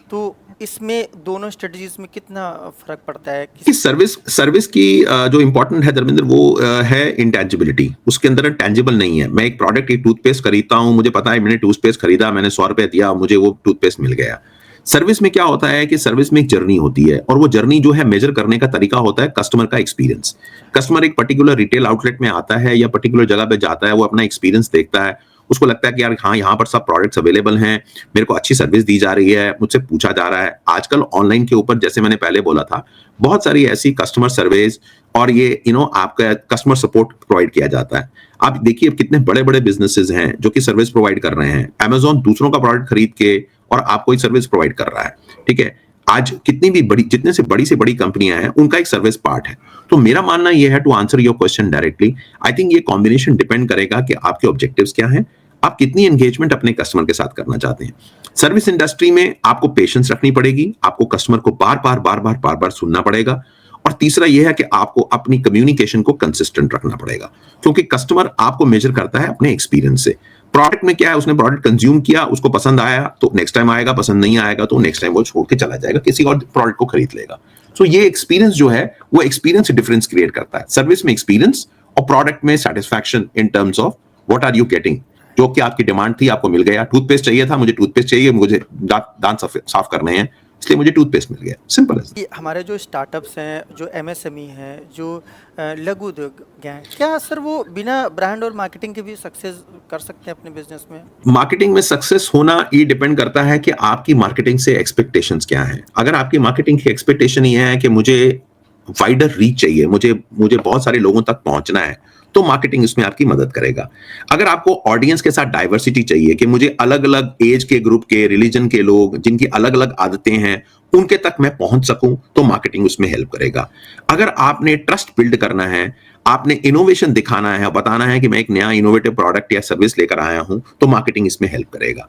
Speaker 1: तो इसमें दोनों स्ट्रेटजीज में कितना फर्क पड़ता है?
Speaker 2: कि सर्विस की जो इंपॉर्टेंट है धर्मेंद्र, वो है इंटेंजिबिलिटी। उसके अंदर टेंजिबल नहीं है। मैं एक प्रोडक्ट, एक टूथपेस्ट खरीदता हूं, मुझे पता है मैंने टूथपेस्ट खरीदा, मैंने 100 रुपए दिया, मुझे वो टूथपेस्ट मिल गया। सर्विस में क्या होता है कि सर्विस में एक जर्नी होती है, और वो जर्नी जो है मेजर करने का तरीका होता है कस्टमर का एक्सपीरियंस। कस्टमर एक पर्टिकुलर रिटेल आउटलेट में आता है या पर्टिकुलर जगह पे जाता है, वो अपना एक्सपीरियंस देखता है, उसको लगता है कि यार हाँ, यहाँ पर सब प्रोडक्ट्स अवेलेबल हैं, मेरे को अच्छी सर्विस दी जा रही है, मुझसे पूछा जा रहा है। आजकल ऑनलाइन के ऊपर, जैसे मैंने पहले बोला था, बहुत सारी ऐसी कस्टमर सर्विस और ये आपका कस्टमर सपोर्ट प्रोवाइड किया जाता है। आप देखिए कितने बड़े बड़े बिजनेसेस हैं जो कि सर्विस प्रोवाइड कर रहे हैं। Amazon दूसरों का प्रोडक्ट खरीद के और आपको ही सर्विस प्रोवाइड कर रहा है, ठीक है। आज कितनी भी बड़ी, जितने से बड़ी कंपनियां हैं, उनका एक सर्विस पार्ट है। तो मेरा मानना यह है, to answer your question directly, I think ये कॉम्बिनेशन डिपेंड करेगा कि आपके ऑब्जेक्टिव्स क्या हैं, आप कितनी एंगेजमेंट अपने कस्टमर के साथ करना चाहते हैं। सर्विस इंडस्ट्री में आपको पेशेंस रखनी पड़ेगी, आपको कस्टमर को बार बार सुनना पड़ेगा, और तीसरा यह है कि आपको अपनी कम्युनिकेशन को कंसिस्टेंट रखना पड़ेगा, क्योंकि कस्टमर आपको मेजर करता है अपने एक्सपीरियंस से। प्रोडक्ट में क्या है, उसने प्रोडक्ट कंज्यूम किया, उसको पसंद आया तो नेक्स्ट टाइम आएगा, पसंद नहीं आएगा तो नेक्स्ट टाइम वो छोड़ के चला जाएगा, किसी और प्रोडक्ट को खरीद लेगा। सो ये एक्सपीरियंस जो है, वो एक्सपीरियंस डिफरेंस क्रिएट करता है। सर्विस में एक्सपीरियंस और प्रोडक्ट में satisfaction in terms of what are you getting. जो कि आपकी डिमांड थी, आपको मिल गया। टूथपेस्ट चाहिए था, मुझे टूथपेस्ट चाहिए, मुझे दांत साफ करने हैं, इसलिए मुझे टूथपेस्ट मिल गया। सिंपल है।
Speaker 1: हमारे जो स्टार्टअप्स हैं, जो एमएसएमई हैं, जो लघु उद्योग हैं, क्या सर वो बिना ब्रांड और मार्केटिंग के भी सक्सेस कर सकते हैं अपने बिजनेस में?
Speaker 2: मार्केटिंग में सक्सेस होना ये डिपेंड करता है कि आपकी मार्केटिंग से एक्सपेक्टेशंस क्या हैं। अगर आपकी मार्केटिंग की एक्सपेक्टेशन ये है कि मुझे वाइडर रीच चाहिए, मुझे बहुत सारे लोगों तक पहुंचना है, तो मार्केटिंग इसमें आपकी मदद करेगा। अगर आपको ऑडियंस के साथ डाइवर्सिटी चाहिए कि मुझे अलग अलग एज के ग्रुप के, रिलीजन के लोग, जिनकी अलग अलग आदतें हैं, उनके तक मैं पहुंच सकूं, तो मार्केटिंग उसमें हेल्प करेगा। अगर आपने ट्रस्ट बिल्ड करना है, आपने इनोवेशन दिखाना है, बताना है कि मैं एक नया इनोवेटिव प्रोडक्ट या सर्विस लेकर आया हूं, तो मार्केटिंग इसमें हेल्प करेगा।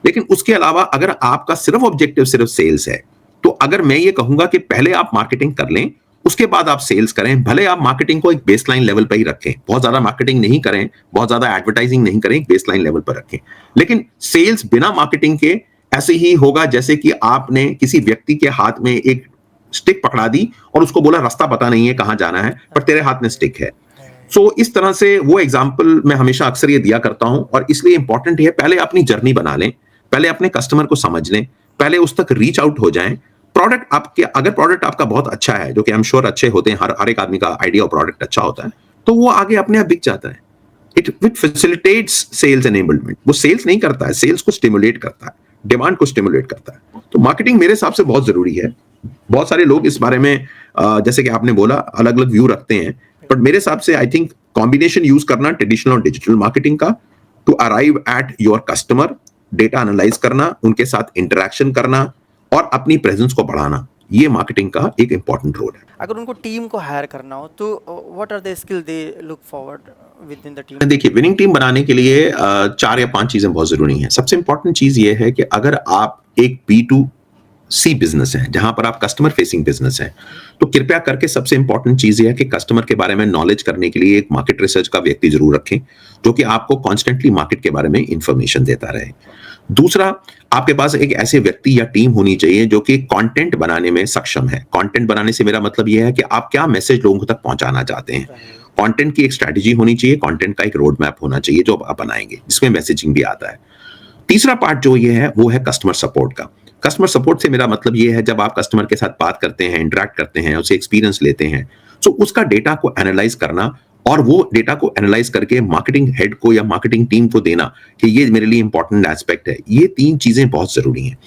Speaker 2: लेकिन उसके अलावा अगर आपका सिर्फ ऑब्जेक्टिव सिर्फ सेल्स है, तो अगर मैं ये कहूंगा कि पहले आप मार्केटिंग कर लें, उसके बाद आप सेल्स करें। भले आप मार्केटिंग को एक बेसलाइन लेवल पर ही रखें, बहुत ज्यादा मार्केटिंग नहीं करें, बहुत ज्यादा एडवर्टाइजिंग नहीं करें, एक बेसलाइन लेवल पर रखें। लेकिन सेल्स बिना मार्केटिंग के ऐसे ही होगा जैसे कि आपने किसी व्यक्ति के हाथ में एक स्टिक पकड़ा दी और उसको बोला रास्ता पता नहीं है कहां जाना है, पर तेरे हाथ में स्टिक है। सो इस तरह से वो एग्जाम्पल मैं हमेशा अक्सर ये दिया करता हूं, और इसलिए इंपॉर्टेंट है पहले अपनी जर्नी बना लें, पहले अपने कस्टमर को समझ लें, पहले उस तक रीच आउट हो जाएं। प्रोडक्ट आपके, अगर प्रोडक्ट आपका बहुत अच्छा है, जो कि आई एम श्योर अच्छे होते हैं, हर एक आदमी का आइडिया और प्रोडक्ट अच्छा होता है, तो वो आगे अपने आप बिक जाता है। It facilitates sales enablement. वो सेल्स नहीं करता है, सेल्स को स्टिमुलेट करता है, डिमांड को स्टिमुलेट करता है। तो मार्केटिंग मेरे हिसाब से बहुत जरूरी है। बहुत सारे लोग इस बारे में जैसे कि आपने बोला अलग अलग व्यू रखते हैं, बट मेरे हिसाब से आई थिंक कॉम्बिनेशन यूज करना ट्रेडिशनल और डिजिटल मार्केटिंग का, to arrive at your customer, data analyse करना, उनके साथ इंटरेक्शन करना और अपनी प्रेजेंस को बढ़ाना, ये मार्केटिंग का एक इंपॉर्टेंट रोल है।
Speaker 1: अगर उनको टीम को हायर करना हो तो what are the skill they look forward with in the team?
Speaker 2: देखिए, विनिंग टीम बनाने के लिए 4 या 5 चीजें बहुत जरूरी हैं। सबसे इंपॉर्टेंट चीज ये है कि अगर आप एक B2C बिजनेस है, जहां पर आप कस्टमर फेसिंग बिजनेस है, तो कृपया करके सबसे इंपॉर्टेंट चीज ये है कि कस्टमर के बारे में नॉलेज करने के लिए एक मार्केट रिसर्च का व्यक्ति जरूर रखें, जो कि आपको कॉन्स्टेंटली मार्केट के बारे में इंफॉर्मेशन देता रहे। दूसरा, आपके पास एक ऐसे व्यक्ति या टीम होनी चाहिए जो कि कंटेंट बनाने में सक्षम है। कंटेंट बनाने से मेरा मतलब यह है कि आप क्या मैसेज लोगों तक पहुंचाना चाहते हैं। कंटेंट की एक स्ट्रैटेजी होनी चाहिए, कंटेंट का एक रोड मैप होना चाहिए जो आप बनाएंगे, जिसमें मैसेजिंग भी आता है। तीसरा पार्ट जो ये है वो है कस्टमर सपोर्ट का। कस्टमर सपोर्ट से मेरा मतलब ये है, जब आप कस्टमर के साथ बात करते हैं, इंटरेक्ट करते हैं, उसे एक्सपीरियंस लेते हैं, तो उसका डेटा को एनालाइज करना, और वो डेटा को एनालाइज करके मार्केटिंग हेड को या मार्केटिंग टीम को देना कि ये मेरे लिए इंपॉर्टेंट एस्पेक्ट है। ये 3 चीजें बहुत जरूरी हैं।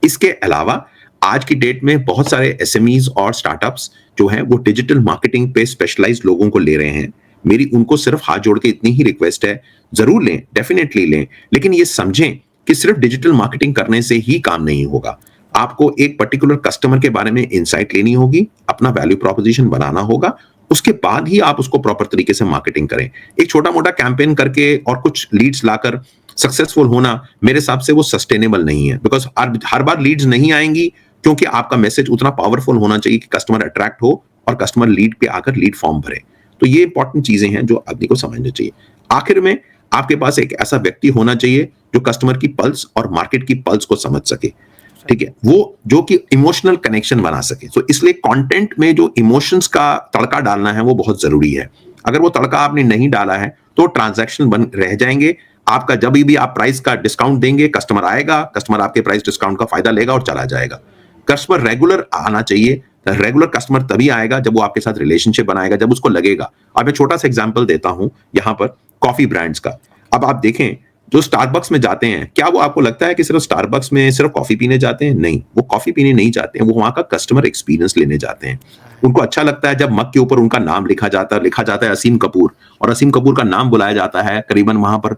Speaker 2: इसके अलावा आज की डेट में बहुत सारे एसएमईज और स्टार्टअप्स जो हैं वो डिजिटल मार्केटिंग पे स्पेशलाइज्ड लोगों को ले रहे हैं। मेरी उनको सिर्फ हाथ जोड़ के इतनी ही रिक्वेस्ट है, जरूर लें, डेफिनेटली लें, लेकिन ये समझें कि सिर्फ डिजिटल मार्केटिंग करने से ही काम नहीं होगा। आपको एक पर्टिकुलर कस्टमर के बारे में इंसाइट लेनी होगी, अपना वैल्यू प्रोपोजिशन बनाना होगा, उसके बाद ही आप उसको प्रॉपर तरीके से मार्केटिंग करें। एक छोटा मोटा कैंपेन करके और कुछ लीड्स लाकर सक्सेसफुल होना मेरे हिसाब से वो सस्टेनेबल नहीं है, बिकॉज हर बार लीड्स नहीं आएंगी, क्योंकि आपका मैसेज उतना पावरफुल होना चाहिए कि कस्टमर अट्रैक्ट हो और कस्टमर लीड पे आकर लीड फॉर्म भरे। तो ये इंपॉर्टेंट चीजें हैं जो आदमी को समझनी चाहिए। आखिर में आपके पास एक ऐसा व्यक्ति होना चाहिए जो कस्टमर की पल्स और मार्केट की पल्स को समझ सके, ठीक है, वो जो कि इमोशनल कनेक्शन बना सके। तो इसलिए कंटेंट में जो इमोशंस का तड़का डालना है वो बहुत जरूरी है। अगर वो तड़का आपने नहीं डाला है तो ट्रांजैक्शन बन रह जाएंगे। आपका जब भी आप प्राइस का डिस्काउंट देंगे, कस्टमर आएगा, कस्टमर आपके प्राइस डिस्काउंट का फायदा लेगा और चला जाएगा। कस्टमर रेगुलर आना चाहिए। रेगुलर कस्टमर तभी आएगा जब वो आपके साथ रिलेशनशिप बनाएगा, जब उसको लगेगा। अब मैं छोटा सा एग्जांपल देता हूं यहां पर कॉफी ब्रांड्स का। अब आप देखें, जो स्टारबक्स में जाते हैं, क्या वो आपको लगता है कि सिर्फ स्टारबक्स में सिर्फ कॉफी पीने जाते हैं? नहीं, वो कॉफी पीने नहीं जाते हैं, वो वहां का कस्टमर एक्सपीरियंस लेने जाते हैं। उनको अच्छा लगता है जब मग के ऊपर उनका नाम लिखा जाता है असीम कपूर, और असीम कपूर का नाम बुलाया जाता है। करीबन वहां पर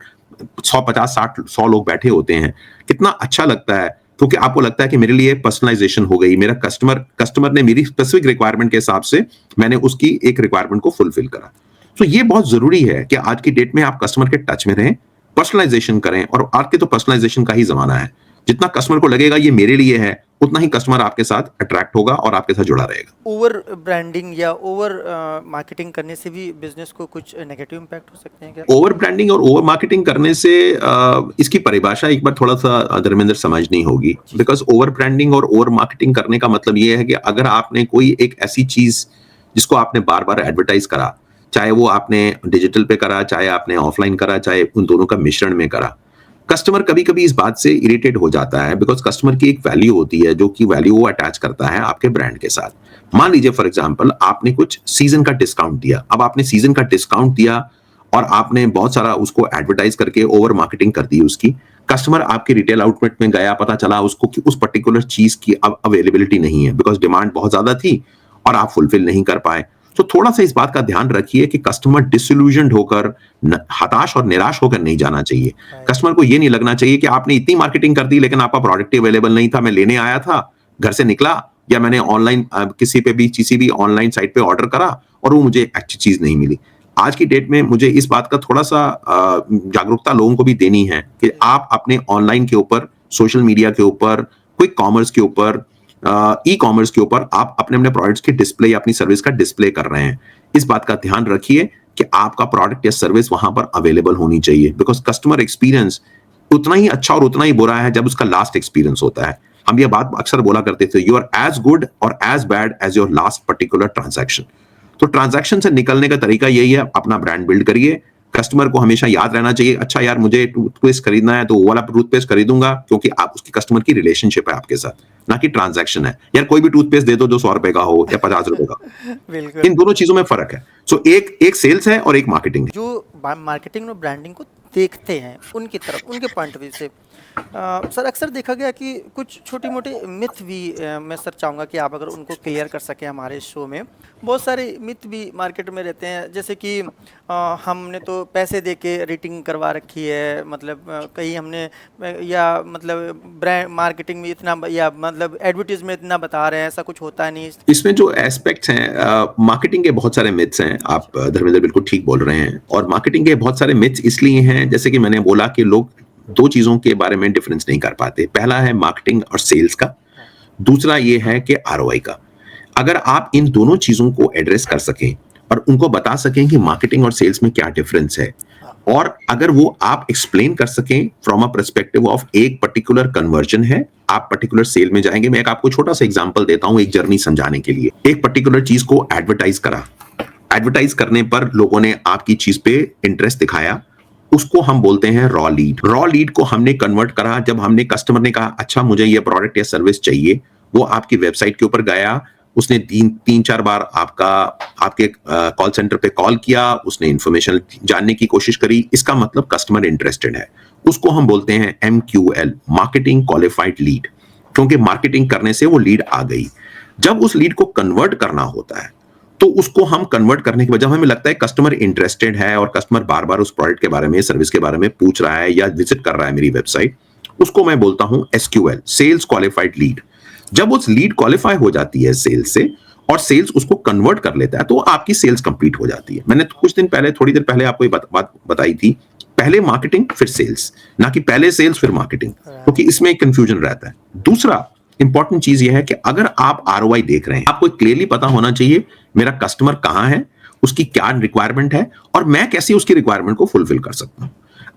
Speaker 2: 100 लोग बैठे होते हैं। कितना अच्छा लगता है, क्योंकि आपको लगता है कि मेरे लिए पर्सनलाइजेशन हो गई। मेरा कस्टमर ने मेरी स्पेसिफिक रिक्वायरमेंट के हिसाब से मैंने उसकी एक रिक्वायरमेंट को फुलफिल करा। तो ये बहुत जरूरी है कि आज की डेट में आप कस्टमर के टच में रहें, पर्सनलाइजेशन करें। और आज के तो पर्सनलाइजेशन का ही जमाना है। जितना कस्टमर को लगेगा ये मेरे लिए है, उतना ही कस्टमर आपके साथ अट्रैक्ट होगा और आपके साथ जुड़ा रहेगा।
Speaker 1: ओवर ब्रांडिंग या ओवर मार्केटिंग करने से भी बिजनेस को कुछ नेगेटिव इम्पैक्ट हो सकते हैं क्या?
Speaker 2: ओवर ब्रांडिंग और ओवर मार्केटिंग करने से इसकी परिभाषा एक बार थोड़ा सा धर्मेंद्र समझनी होगी। बिकॉज ओवर ब्रांडिंग और ओवर मार्केटिंग करने का मतलब ये है कि अगर आपने कोई एक ऐसी चीज जिसको आपने बार बार एडवर्टाइज करा, चाहे वो आपने डिजिटल पे करा, चाहे आपने ऑफलाइन करा, चाहे उन दोनों का मिश्रण में करा, कस्टमर कभी कभी इस बात से इरिटेट हो जाता है। बिकॉज कस्टमर की एक वैल्यू होती है, जो कि वैल्यू वो अटैच करता है आपके ब्रांड के साथ। मान लीजिए फॉर एग्जांपल आपने कुछ सीजन का डिस्काउंट दिया। अब आपने सीजन का डिस्काउंट दिया और आपने बहुत सारा उसको एडवर्टाइज करके ओवर मार्केटिंग कर दी उसकी। कस्टमर आपके रिटेल आउटलेट में गया, पता चला उसको कि उस पर्टिकुलर चीज की अब अवेलेबिलिटी नहीं है, बिकॉज डिमांड बहुत ज्यादा थी और आप फुलफिल नहीं कर पाए। तो थोड़ा सा इस बात का ध्यान रखिए कि कस्टमर डिसइल्यूजन्ड होकर, हताश और निराश होकर नहीं जाना चाहिए। कस्टमर को ये नहीं लगना चाहिए कि आपने इतनी मार्केटिंग कर दी लेकिन आपका प्रोडक्ट अवेलेबल नहीं था, मैं लेने आया था, घर से निकला, या मैंने ऑनलाइन किसी भी ऑनलाइन साइट पे ऑर्डर करा और वो मुझे अच्छी चीज नहीं मिली। आज की डेट में मुझे इस बात का थोड़ा सा जागरूकता लोगों को भी देनी है कि आप अपने ऑनलाइन के ऊपर, सोशल मीडिया के ऊपर, क्विक कॉमर्स के ऊपर, ई कॉमर्स के ऊपर आप अपने अपने प्रोडक्ट्स की डिस्प्ले या अपनी सर्विस का डिस्प्ले कर रहे हैं। इस बात का ध्यान रखिए कि आपका प्रोडक्ट या सर्विस वहां पर अवेलेबल होनी चाहिए। बिकॉज कस्टमर एक्सपीरियंस उतना ही अच्छा और उतना ही बुरा है जब उसका लास्ट एक्सपीरियंस होता है। हम ये बात अक्सर बोला करते थे, यू आर एज गुड और as bad as your last particular transaction. तो ट्रांजैक्शन से निकलने का तरीका यही है, अपना ब्रांड बिल्ड करिए। कस्टमर को हमेशा याद रहना चाहिए, अच्छा यार मुझे टूथपेस्ट खरीदना है तो वो वाला टूथपेस्ट खरीदूंगा, क्योंकि आप उसकी कस्टमर की रिलेशनशिप है आपके साथ, ना कि ट्रांजैक्शन है। यार कोई भी टूथपेस्ट दे दो जो 100 रुपए का हो या 50 रुपए का।
Speaker 1: बिल्कुल।
Speaker 2: इन दोनों चीजों में फर्क है। सो एक सेल्स है और एक मार्केटिंग है।
Speaker 1: जो मार्केटिंग और ब्रांडिंग को देखते हैं उनकी तरफ, उनके पॉइंट ऑफ व्यू से सर अक्सर देखा गया कि कुछ छोटी मोटी मिथ भी मैं सर चाहूँगा कि आप अगर उनको क्लियर कर सकें हमारे शो में। बहुत सारे मिथ भी मार्केट में रहते हैं, जैसे कि हमने तो पैसे दे के रेटिंग करवा रखी है, मतलब कहीं हमने या मतलब ब्रांड मार्केटिंग में इतना या मतलब एडवर्टीज में इतना बता रहे हैं, ऐसा कुछ होता नहीं।
Speaker 2: इसमें जो एस्पेक्ट्स हैं मार्केटिंग के, बहुत सारे मिथ्स हैं। आप धर्मेंद्र बिल्कुल ठीक बोल रहे हैं। और मार्केटिंग के बहुत सारे मिथ्स इसलिए हैं, जैसे कि मैंने बोला कि लोग दो चीजों के बारे में डिफरेंस नहीं कर पाते। पहला है मार्केटिंग और सेल्स का, दूसरा ये है कि आरओआई का। अगर आप इन दोनों चीजों को एड्रेस कर सकें और उनको बता सकें कि मार्केटिंग और सेल्स में क्या डिफरेंस है, और अगर वो आप एक्सप्लेन कर सकें फ्रॉम अ पर्सपेक्टिव ऑफ एक पर्टिकुलर कन्वर्जन है, आप पर्टिकुलर सेल में जाएंगे। मैं एक आपको छोटा सा एग्जांपल देता हूं एक जर्नी समझाने के लिए। एक पर्टिकुलर चीज को एडवर्टाइज करा, एडवर्टाइज करने पर लोगों ने आपकी चीज पे इंटरेस्ट दिखाया, उसको हम बोलते हैं रॉ लीड। रॉ लीड को हमने कन्वर्ट करा जब हमने कस्टमर ने कहा अच्छा मुझे ये प्रोडक्ट या सर्विस चाहिए। वो आपकी वेबसाइट के ऊपर गया, उसने तीन चार बार आपके कॉल सेंटर पे कॉल किया, उसने इंफॉर्मेशन जानने की कोशिश करी। इसका मतलब कस्टमर इंटरेस्टेड है। उसको हम बोलते हैं MQL, मार्केटिंग क्वालिफाइड लीड, क्योंकि मार्केटिंग करने से वो लीड आ गई। जब उस लीड को कन्वर्ट करना होता है तो उसको हम कन्वर्ट करने के बाद जब हमें लगता है कस्टमर इंटरेस्टेड है और कस्टमर बार बार उस प्रोडक्ट के बारे में, सर्विस के बारे में पूछ रहा है या विजिट कर रहा है मेरी वेबसाइट, उसको मैं बोलता हूं SQL, सेल्स क्वालिफाइड लीड। जब उस लीड क्वालिफाई हो जाती है सेल्स से और सेल्स उसको कन्वर्ट कर लेता है तो आपकी सेल्स कंप्लीट हो जाती है। मैंने थोड़ी देर पहले आपको ये बात बताई थी, पहले मार्केटिंग फिर सेल्स, ना कि पहले सेल्स फिर मार्केटिंग, क्योंकि इसमें कंफ्यूजन रहता है। दूसरा इंपॉर्टेंट चीज यह है कि अगर आप ROI देख रहे हैं, आपको क्लियरली पता होना चाहिए मेरा कस्टमर कहां है उसकी क्या रिक्वायरमेंट है और मैं कैसे उसकी रिक्वायरमेंट को फुलफिल कर सकता हूं।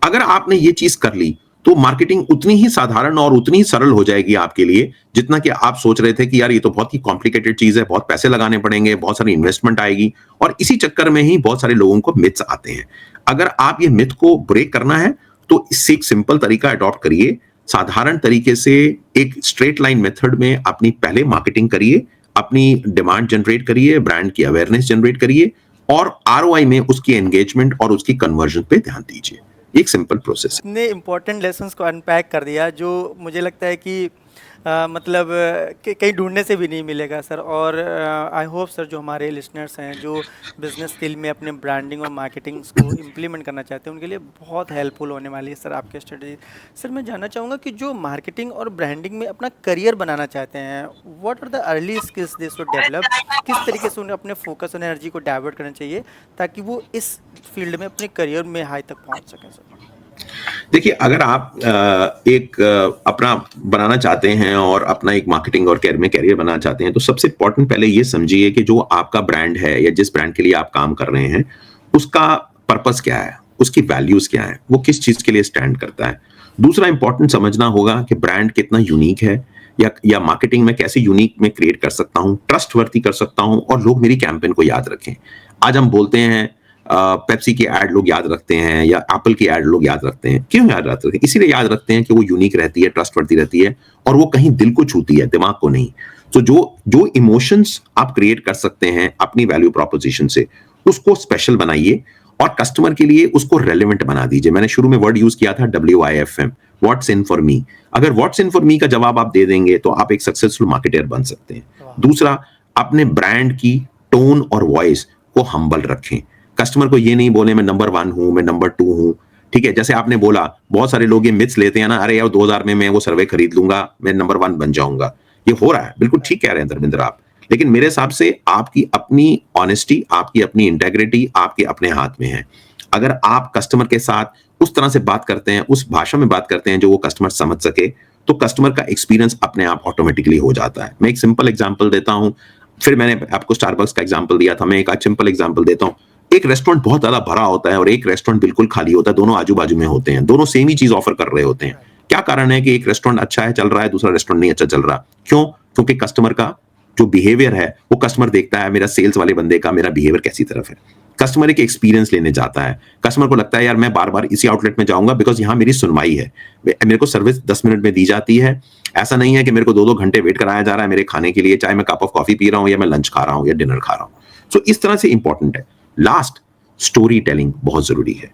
Speaker 2: अगर आपने ये चीज कर ली तो मार्केटिंग उतनी ही साधारण और उतनी ही सरल हो जाएगी आपके लिए जितना कि आप सोच रहे थे कि यार ये तो बहुत ही कॉम्प्लिकेटेड चीज है, बहुत पैसे लगाने पड़ेंगे, बहुत सारी इन्वेस्टमेंट आएगी, और इसी चक्कर में ही बहुत सारे लोगों को मिथ्स आते हैं। अगर आप ये मिथ को ब्रेक करना है तो इससे एक सिंपल तरीका अडॉप्ट करिए। साधारण तरीके से एक स्ट्रेट लाइन मेथड में अपनी पहले मार्केटिंग करिए, अपनी डिमांड जनरेट करिए, ब्रांड की अवेयरनेस जनरेट करिए और आरओआई में उसकी एंगेजमेंट और उसकी कन्वर्जन पे ध्यान दीजिए। एक सिंपल प्रोसेस है।
Speaker 1: इतने इम्पोर्टेंट लेसन्स को अनपैक कर दिया जो मुझे लगता है कि मतलब कहीं ढूंढने से भी नहीं मिलेगा सर। और आई होप सर जो हमारे लिसनर्स हैं जो बिजनेस स्किल में अपने ब्रांडिंग और मार्केटिंग को इम्प्लीमेंट करना चाहते हैं उनके लिए बहुत हेल्पफुल होने वाली है सर आपके स्ट्रेटजी। सर मैं जानना चाहूँगा कि जो मार्केटिंग और ब्रांडिंग में अपना करियर बनाना चाहते हैं, what are the early skills they should develop, किस तरीके से उन्हें अपने फोकस और एनर्जी को डाइवर्ट करना चाहिए ताकि वो इस फील्ड में अपने करियर में हाई तक पहुँच सकें सर?
Speaker 2: देखिए, अगर आप अपना बनाना चाहते हैं और अपना एक मार्केटिंग और कैरियर बनाना चाहते हैं तो सबसे इंपॉर्टेंट पहले ये समझिए कि जो आपका ब्रांड है या जिस ब्रांड के लिए आप काम कर रहे हैं उसका पर्पस क्या है, उसकी वैल्यूज क्या है, वो किस चीज के लिए स्टैंड करता है। दूसरा इंपॉर्टेंट समझना होगा कि ब्रांड कितना यूनिक है या मार्केटिंग में कैसे यूनिक में क्रिएट कर सकता हूं, ट्रस्टवर्थी कर सकता हूं और लोग मेरी कैंपेन को याद रखें। आज हम बोलते हैं पेप्सी की एड लोग याद रखते हैं या एप्पल की एड लोग याद रखते हैं। क्यों याद रखते हैं? इसीलिए याद रखते हैं कि वो यूनिक रहती है, ट्रस्टवर्दी रहती है और वो कहीं दिल को छूती है, दिमाग को नहीं। तो जो इमोशंस आप क्रिएट कर सकते हैं अपनी वैल्यू प्रोपोजिशन से, उसको स्पेशल बनाइए और कस्टमर के लिए उसको रेलेवेंट बना दीजिए। मैंने शुरू में वर्ड यूज किया था WIFM, what's in for me. अगर व्हाट्स इन फॉर मी का जवाब आप दे देंगे तो आप एक सक्सेसफुल मार्केटर बन सकते हैं। दूसरा, अपने ब्रांड की टोन और वॉइस को हम्बल रखें। कस्टमर को ये नहीं बोले मैं नंबर 1 हूं, मैं नंबर 2 हूं। ठीक है, जैसे आपने बोला बहुत सारे लोग ये मिथ्स लेते हैं ना, अरे यार 2000 में मैं वो सर्वे खरीद लूंगा, मैं नंबर 1 बन जाऊंगा। ये हो रहा है, बिल्कुल ठीक कह रहे हैं धर्मेंद्र आप, लेकिन मेरे हिसाब से आपकी अपनी ऑनेस्टी, आपकी अपनी इंटेग्रिटी आपके अपने हाथ में है। अगर आप कस्टमर के साथ उस तरह से बात करते हैं, उस भाषा में बात करते हैं जो वो कस्टमर समझ सके, तो कस्टमर का एक्सपीरियंस अपने आप ऑटोमेटिकली हो जाता है। मैं एक सिंपल एग्जांपल देता हूं, फिर मैंने आपको स्टारबक्स का एग्जांपल दिया था, मैं एक सिंपल एग्जांपल देता हूं। एक रेस्टोरेंट बहुत ज्यादा भरा होता है और एक रेस्टोरेंट बिल्कुल खाली होता है, दोनों आजू बाजू में होते हैं, दोनों सेम ही चीज ऑफर कर रहे होते हैं। क्या कारण है कि एक रेस्टोरेंट अच्छा है, चल रहा है, दूसरा रेस्टोरेंट नहीं अच्छा चल रहा? क्यों? क्योंकि कस्टमर का जो बिहेवियर है वो कस्टमर देखता है मेरा सेल्स वाले बंदे का मेरा बिहेवियर कैसी तरफ है। कस्टमर एक एक्सपीरियंस लेने जाता है, कस्टमर को लगता है यार मैं बार बार इसी आउटलेट में जाऊंगा बिकॉज यहाँ मेरी सुनवाई है, मेरे को सर्विस 10 मिनट में दी जाती है। ऐसा नहीं है कि मेरे को 2-2 घंटे वेट कराया जा रहा है मेरे खाने के लिए, चाहे मैं कप ऑफ कॉफी पी रहा हूँ या मैं लंच खा रहा हूँ या डिनर खा रहा हूँ। सो इस तरह से इंपॉर्टेंट है। लास्ट, स्टोरी टेलिंग बहुत जरूरी है।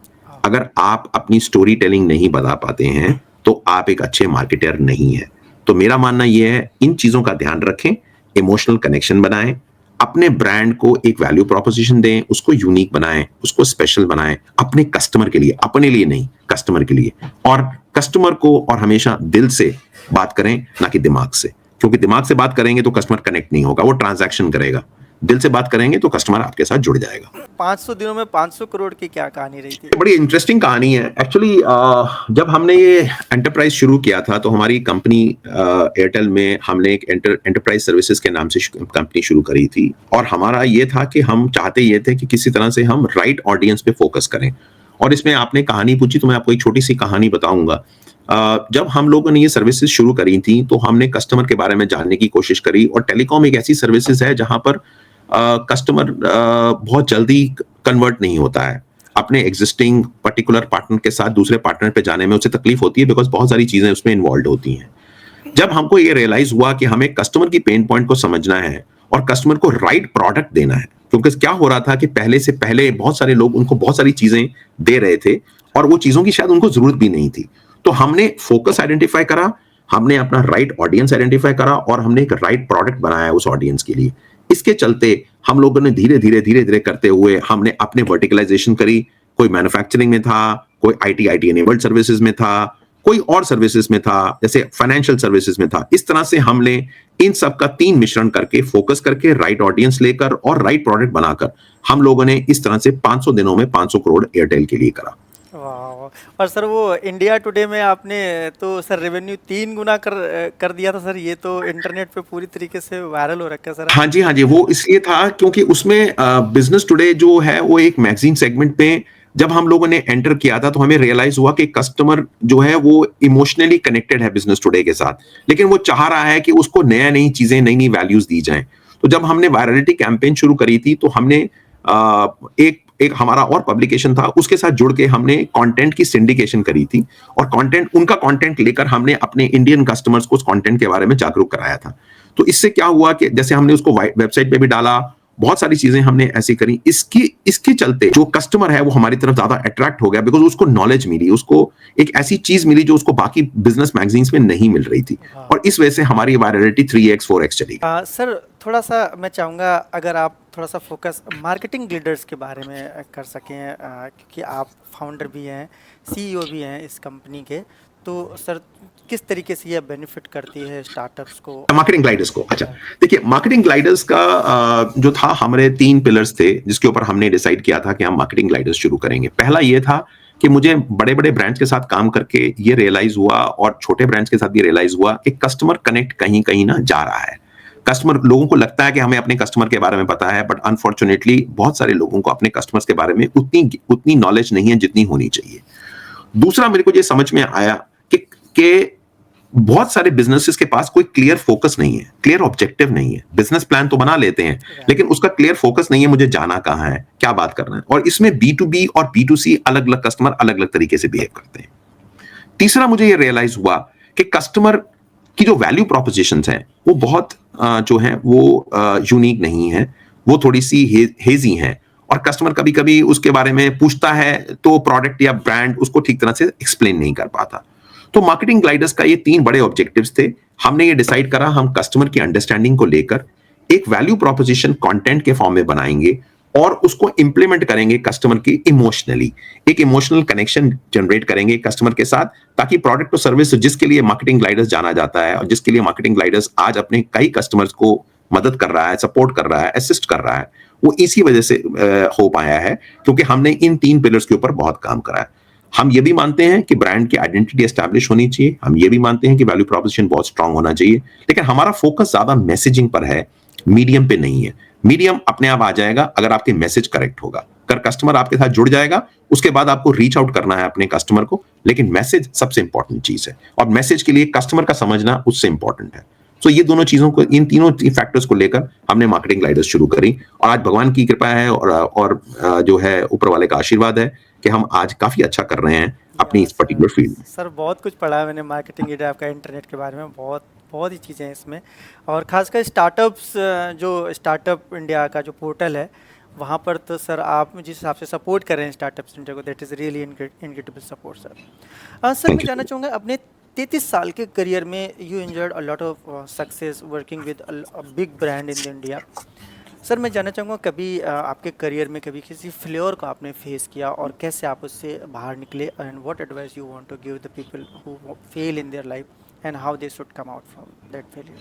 Speaker 2: अगर आप अपनी स्टोरी टेलिंग नहीं बता पाते हैं तो आप एक अच्छे मार्केटर नहीं है। तो मेरा मानना यह है इन चीजों का ध्यान रखें, इमोशनल कनेक्शन बनाएं, अपने ब्रांड को एक वैल्यू प्रोपोजिशन दें, उसको यूनिक बनाएं, उसको स्पेशल बनाएं अपने कस्टमर के लिए, अपने लिए नहीं, कस्टमर के लिए। और कस्टमर को और हमेशा दिल से बात करें ना कि दिमाग से, क्योंकि दिमाग से बात करेंगे तो कस्टमर कनेक्ट नहीं होगा, वो ट्रांजैक्शन करेगा। दिल से बात करेंगे तो कस्टमर आपके साथ जुड़ जाएगा।
Speaker 1: 500 दिनों में 500 करोड़ की क्या कहानी रही थी?
Speaker 2: बड़ी इंटरेस्टिंग कहानी है एक्चुअली। जब हमने ये एंटरप्राइज शुरू किया था तो हमारी कंपनी एयरटेल में हमने एक एंटरप्राइज सर्विसेज के नाम से कंपनी शुरू करी थी और हमारा ये था कि हम चाहते ये थे कि किसी तरह से हम राइट ऑडियंस पे फोकस करें। और इसमें आपने कहानी पूछी तो मैं आपको एक छोटी सी कहानी बताऊंगा। जब हम लोगों ने ये सर्विसेज शुरू करी थी तो हमने कस्टमर के बारे में जानने की कोशिश करी और टेलीकॉम एक ऐसी सर्विसेज है जहां पर कस्टमर बहुत जल्दी कन्वर्ट नहीं होता है। अपने एग्जिस्टिंग पर्टिकुलर पार्टनर के साथ दूसरे पार्टनर पे जाने में उसे तकलीफ होती है बिकॉज बहुत सारी चीजें उसमें इन्वॉल्व होती हैं। जब हमको ये रियलाइज हुआ कि हमें कस्टमर की पेन पॉइंट को समझना है और कस्टमर को राइट प्रोडक्ट देना है, क्योंकि क्या हो रहा था कि पहले बहुत सारे लोग उनको बहुत सारी चीजें दे रहे थे और वो चीजों की शायद उनको जरूरत भी नहीं थी। तो हमने फोकस आइडेंटिफाई करा, हमने अपना राइट ऑडियंस आइडेंटिफाई करा और हमने एक राइट प्रोडक्ट बनाया उस ऑडियंस के लिए। इसके चलते हम लोगों ने धीरे धीरे करते हुए हमने अपने वर्टिकलाइजेशन करी। कोई मैन्युफैक्चरिंग में था, कोई आईटी एनेबल्ड सर्विसेज में था, कोई और सर्विसेज में था, जैसे फाइनेंशियल सर्विसेज में था। इस तरह से हमने इन सब का 3 मिश्रण करके, फोकस करके, राइट ऑडियंस लेकर और राइट प्रोडक्ट बनाकर हम लोगों ने इस तरह से 500 दिनों में 500 करोड़ एयरटेल के लिए करा।
Speaker 1: वाह, वाह! और सर वो इंडिया टुडे में आपने तो सर रेवेन्यू 3 गुना कर दिया था सर, ये तो इंटरनेट पे पूरी तरीके से वायरल हो रखा है सर।
Speaker 2: हाँ जी, हाँ जी, वो इसलिए था क्योंकि उसमें बिज़नेस टुडे जो है वो एक मैगज़ीन सेगमेंट में जब हम लोगों ने एंटर किया था तो हमें रियलाइज़ हुआ कि कस्टमर जो है वो इमोशनली कनेक्टेड है बिज़नेस टुडे के साथ। लेकिन वो चाह रहा है कि उसको नई-नई चीज़ें, नई-नई वैल्यूज़ दी जाएँ। तो जब हमने वायरलिटी कैंपेन शुरू करी थी तो हमने एक एक हमारा और पब्लिकेशन था, उसके साथ जुड़ के हमने कंटेंट की सिंडिकेशन करी थी और उनका कंटेंट लेकर हमने अपने इंडियन कस्टमर्स को उस कंटेंट के बारे में जागरूक कराया था। तो इससे क्या हुआ कि जैसे हमने उसको वेबसाइट पे भी डाला, बहुत सारी चीजें हमने ऐसी करी। इसके चलते जो कस्टमर है वो हमारी तरफ ज्यादा अट्रैक्ट हो गया, बिकॉज उसको नॉलेज मिली, उसको एक ऐसी चीज मिली जो उसको बाकी बिजनेस मैगजीन्स में नहीं मिल रही थी। और इस वजह से हमारी वायरलिटी 3x 4x चली।
Speaker 1: सर थोड़ा सा मैं चाहूँगा अगर आप थोड़ा सा फोकस मार्केटिंग लीडर्स के बारे में कर सकें, क्योंकि आप फाउंडर भी हैं, सीईओ भी हैं इस कंपनी के, तो सर किस तरीके से ये बेनिफिट करती है स्टार्टअप्स को,
Speaker 2: मार्केटिंग ग्लाइडर्स को? अच्छा, देखिए मार्केटिंग ग्लाइडर्स का जो था, हमारे 3 पिलर्स थे जिसके ऊपर हमने डिसाइड किया था कि हम मार्केटिंग ग्लाइडर्स शुरू करेंगे। पहला ये था कि मुझे बड़े-बड़े ब्रांड्स के साथ काम करके ये रियलाइज हुआ और छोटे ब्रांड्स के साथ भी रियलाइज हुआ कि कस्टमर कनेक्ट कहीं-कहीं ना जा रहा है। लोगों को लगता है कि हमें अपने कस्टमर के बारे में पता है, बट अनफॉर्चुनेटली बहुत सारे लोगों को अपने कस्टमर्स के बारे में उतनी नॉलेज नहीं है जितनी होनी चाहिए। दूसरा मेरे को ये समझ में आया कि बहुत सारे बिजनेसेस के पास कोई क्लियर फोकस नहीं है, क्लियर ऑब्जेक्टिव नहीं है। बिजनेस प्लान तो बना लेते हैं लेकिन उसका क्लियर फोकस नहीं है, मुझे जाना कहाँ है, क्या बात करना है। और इसमें B2B और B2C अलग-अलग कस्टमर अलग-अलग तरीके से बिहेव करते हैं। तीसरा मुझे ये रियलाइज हुआ कि कस्टमर की जो वैल्यू प्रोपोजिशंस हैं वो बहुत जो हैं वो यूनिक नहीं है, वो थोड़ी सी हेजी हैं। और कस्टमर कभी-कभी उसके बारे में पूछता है तो प्रोडक्ट या ब्रांड उसको ठीक तरह से एक्सप्लेन नहीं कर पाता। तो मार्केटिंग ग्लाइडर्स का ये 3 बड़े ऑब्जेक्टिव्स थे। हमने ये डिसाइड करा हम कस्टमर की अंडरस्टैंडिंग को लेकर एक वैल्यू प्रोपोजिशन कंटेंट के फॉर्म में बनाएंगे और उसको इंप्लीमेंट करेंगे कस्टमर की इमोशनली। एक इमोशनल कनेक्शन जनरेट करेंगे कस्टमर के साथ, ताकि प्रोडक्ट और सर्विस जिसके लिए मार्केटिंग ग्लाइडर्स जाना जाता है और जिसके लिए मार्केटिंग ग्लाइडर्स आज अपने कई कस्टमर्स को मदद कर रहा है, सपोर्ट कर रहा है, असिस्ट कर रहा है, वो इसी वजह से हो पाया है क्योंकि हमने इन 3 पिलर्स के ऊपर बहुत काम करा है। हम ये भी मानते हैं कि ब्रांड की आइडेंटिटी एस्टैब्लिश होनी चाहिए, हम ये भी मानते हैं कि वैल्यू प्रोपोजिशन बहुत स्ट्रांग होना चाहिए, लेकिन हमारा फोकस ज्यादा मैसेजिंग पर है, मीडियम पे नहीं है। मीडियम अपने आप आ जाएगा अगर आपके मैसेज करेक्ट होगा, अगर कस्टमर आपके साथ जुड़ जाएगा उसके बाद आपको रीच आउट करना है अपने कस्टमर को, लेकिन मैसेज सबसे इंपॉर्टेंट चीज है और मैसेज के लिए कस्टमर का समझना उससे इंपॉर्टेंट है। तो ये दोनों चीजों को, इन तीनों फैक्टर्स को लेकर हमने मार्केटिंग ग्लाइडर्स शुरू करी और आज भगवान की कृपा है और जो है ऊपर वाले का आशीर्वाद है कि हम आज काफी अच्छा कर रहे हैं अपनी इस पर्टिकुलर फील्ड में।
Speaker 1: सर बहुत कुछ पढ़ा है मैंने मार्केटिंग लीडर आपका इंटरनेट के बारे में, बहुत ही चीज़ें हैं इसमें। और खासकर स्टार्टअप्स, जो स्टार्टअप इंडिया का जो पोर्टल है वहाँ पर तो सर आप जिस हिसाब से सपोर्ट कर रहे हैं स्टार्टअप्स इंडिया को, that is really incredible support sir. Sir मैं जानना चाहूँगा अपने 33 साल के करियर में you enjoyed a lot of success working with a big brand in India. Sir मैं जानना चाहूँगा कभी आपके करियर में कभी किसी फेल्योर को आपने फेस किया और कैसे आप उससे बाहर निकले, and what advice you want to give the people who fail in their life and how they should come out from that failure?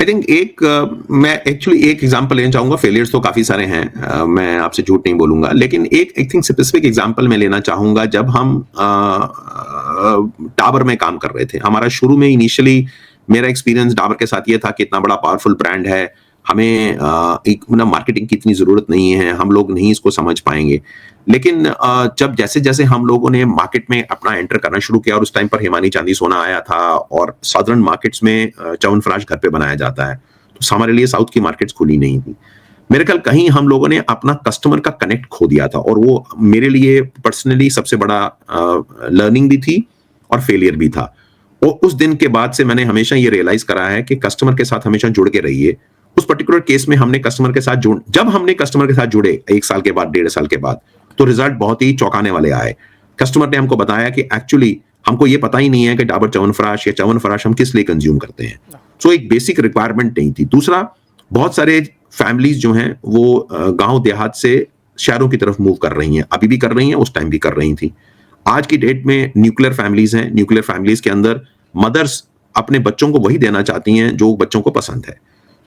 Speaker 2: I think मैं एक्चुअली एक एग्जांपल लेना चाहूंगा। फेलियर्स तो काफी सारे हैं, मैं आपसे झूठ नहीं बोलूंगा, लेकिन एक थिंग स्पेसिफिक एग्जांपल मैं लेना चाहूंगा। जब हम डाबर में काम कर रहे थे, हमारा शुरू में इनिशियली मेरा एक्सपीरियंस डाबर के साथ ये था कि इतना बड़ा पावरफुल ब्रांड है, हमें एक मार्केटिंग की इतनी जरूरत नहीं है, हम लोग नहीं इसको समझ पाएंगे। लेकिन जब जैसे जैसे हम लोगों ने मार्केट में अपना एंटर करना शुरू किया और उस टाइम पर हिमानी चांदी सोना आया था और साउदर्न मार्केट्स में च्यवनप्राश घर पे बनाया जाता है, तो हमारे लिए साउथ की मार्केट्स खुली नहीं थी। मेरे ख्याल कहीं हम लोगों ने अपना कस्टमर का कनेक्ट खो दिया था और वो मेरे लिए पर्सनली सबसे बड़ा लर्निंग भी थी और फेलियर भी था। और उस दिन के बाद से मैंने हमेशा ये रियलाइज करा है कि कस्टमर के साथ हमेशा जुड़ के रहिए। उस पर्टिकुलर केस में हमने कस्टमर के साथ जब हमने कस्टमर के साथ जुड़े 1 साल के बाद, 1.5 साल के बाद, तो रिजल्ट बहुत ही चौंकाने वाले आए। कस्टमर ने हमको बताया कि एक्चुअली हमको ये पता ही नहीं है कि डाबर च्यवनप्राश या च्यवनप्राश हम किस लिए कंज्यूम करते हैं। सो एक बेसिक रिक्वायरमेंट नहीं थी। दूसरा, बहुत सारे फैमिलीज जो हैं वो गांव देहात से शहरों की तरफ मूव कर रही हैं, अभी भी कर रही हैं, उस टाइम भी कर रही थी। आज की डेट में न्यूक्लियर फैमिलीज हैं, न्यूक्लियर फैमिलीज के अंदर मदर्स अपने बच्चों को वही देना चाहती हैं जो बच्चों को पसंद है।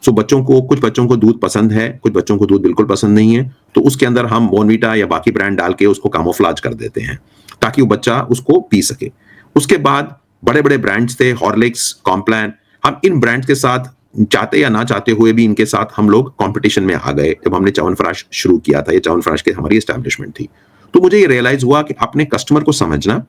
Speaker 2: सो कुछ बच्चों को दूध पसंद है, कुछ बच्चों को दूध बिल्कुल पसंद नहीं है, तो उसके अंदर हम बॉर्नवीटा या बाकी ब्रांड डाल के उसको कामोफ्लाज कर देते हैं। ताकि वो बच्चा उसको पी सके। उसके बाद बड़े बड़े ब्रांड्स थे, हॉर्लिक्स, कॉम्प्लान, हम इन ब्रांड्स के साथ चाहते या ना चाहते हुए भी इनके साथ हम लोग कंपटीशन में आ गए। जब हमने च्यवनप्राश शुरू किया था, ये च्यवनप्राश की हमारी एस्टैब्लिशमेंट थी, तो मुझे ये रियलाइज हुआ कि अपने कस्टमर को समझना,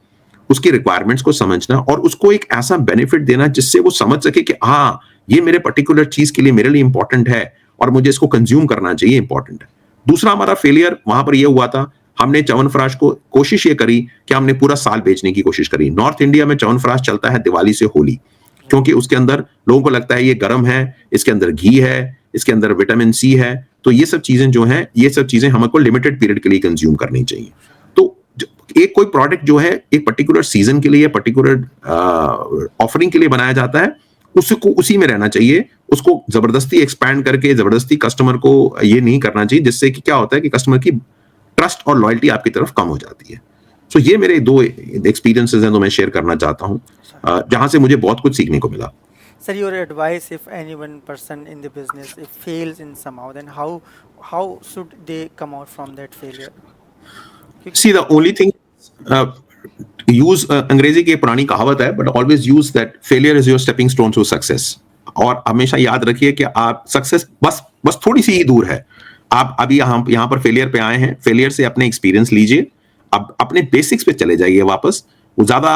Speaker 2: उसकी रिक्वायरमेंट्स को समझना और उसको एक ऐसा बेनिफिट देना जिससे वो समझ सके कि हाँ, ये मेरे पर्टिकुलर चीज के लिए मेरे लिए इंपॉर्टेंट है और मुझे इसको कंज्यूम करना चाहिए, इंपॉर्टेंट है। दूसरा हमारा फेलियर वहां पर ये हुआ था, हमने च्यवनप्राश को कोशिश ये करी कि हमने पूरा साल बेचने की कोशिश करी। नॉर्थ इंडिया में च्यवनप्राश चलता है दिवाली से होली, क्योंकि उसके अंदर लोगों को लगता है ये गर्म है, इसके अंदर घी है, इसके अंदर विटामिन सी है, तो ये सब चीजें जो हैं, ये सब चीजें हमको लिमिटेड पीरियड के लिए कंज्यूम करनी चाहिए। तो एक कोई प्रोडक्ट जो है एक पर्टिकुलर सीजन के लिए, पर्टिकुलर ऑफरिंग के लिए बनाया जाता है, उसको उसी में रहना चाहिए। उसको जबरदस्ती एक्सपैंड करके जबरदस्ती कस्टमर को ये नहीं करना चाहिए, जिससे कि क्या होता है कि कस्टमर की ट्रस्ट और लॉयल्टी आपकी तरफ कम हो जाती है। सो ये मेरे 2 एक्सपीरियंसेस हैं जो मैं शेयर करना चाहता हूँ, जहां से मुझे बहुत कुछ सीखने को मिला।
Speaker 1: Sir, your advice, if any one person in the business if fails in somehow, then how should they come out from that failure?
Speaker 2: See, the only thing, use अंग्रेजी की एक पुरानी कहावत है, but always use that failure is your stepping stone to success. और हमेशा याद रखिए कि आप सक्सेस बस थोड़ी सी ही दूर है। आप अभी यहाँ पर फेलियर पे आए हैं, फेलियर से अपने एक्सपीरियंस लीजिए, अब अपने बेसिक्स पे चले जाइए वापस। वो ज्यादा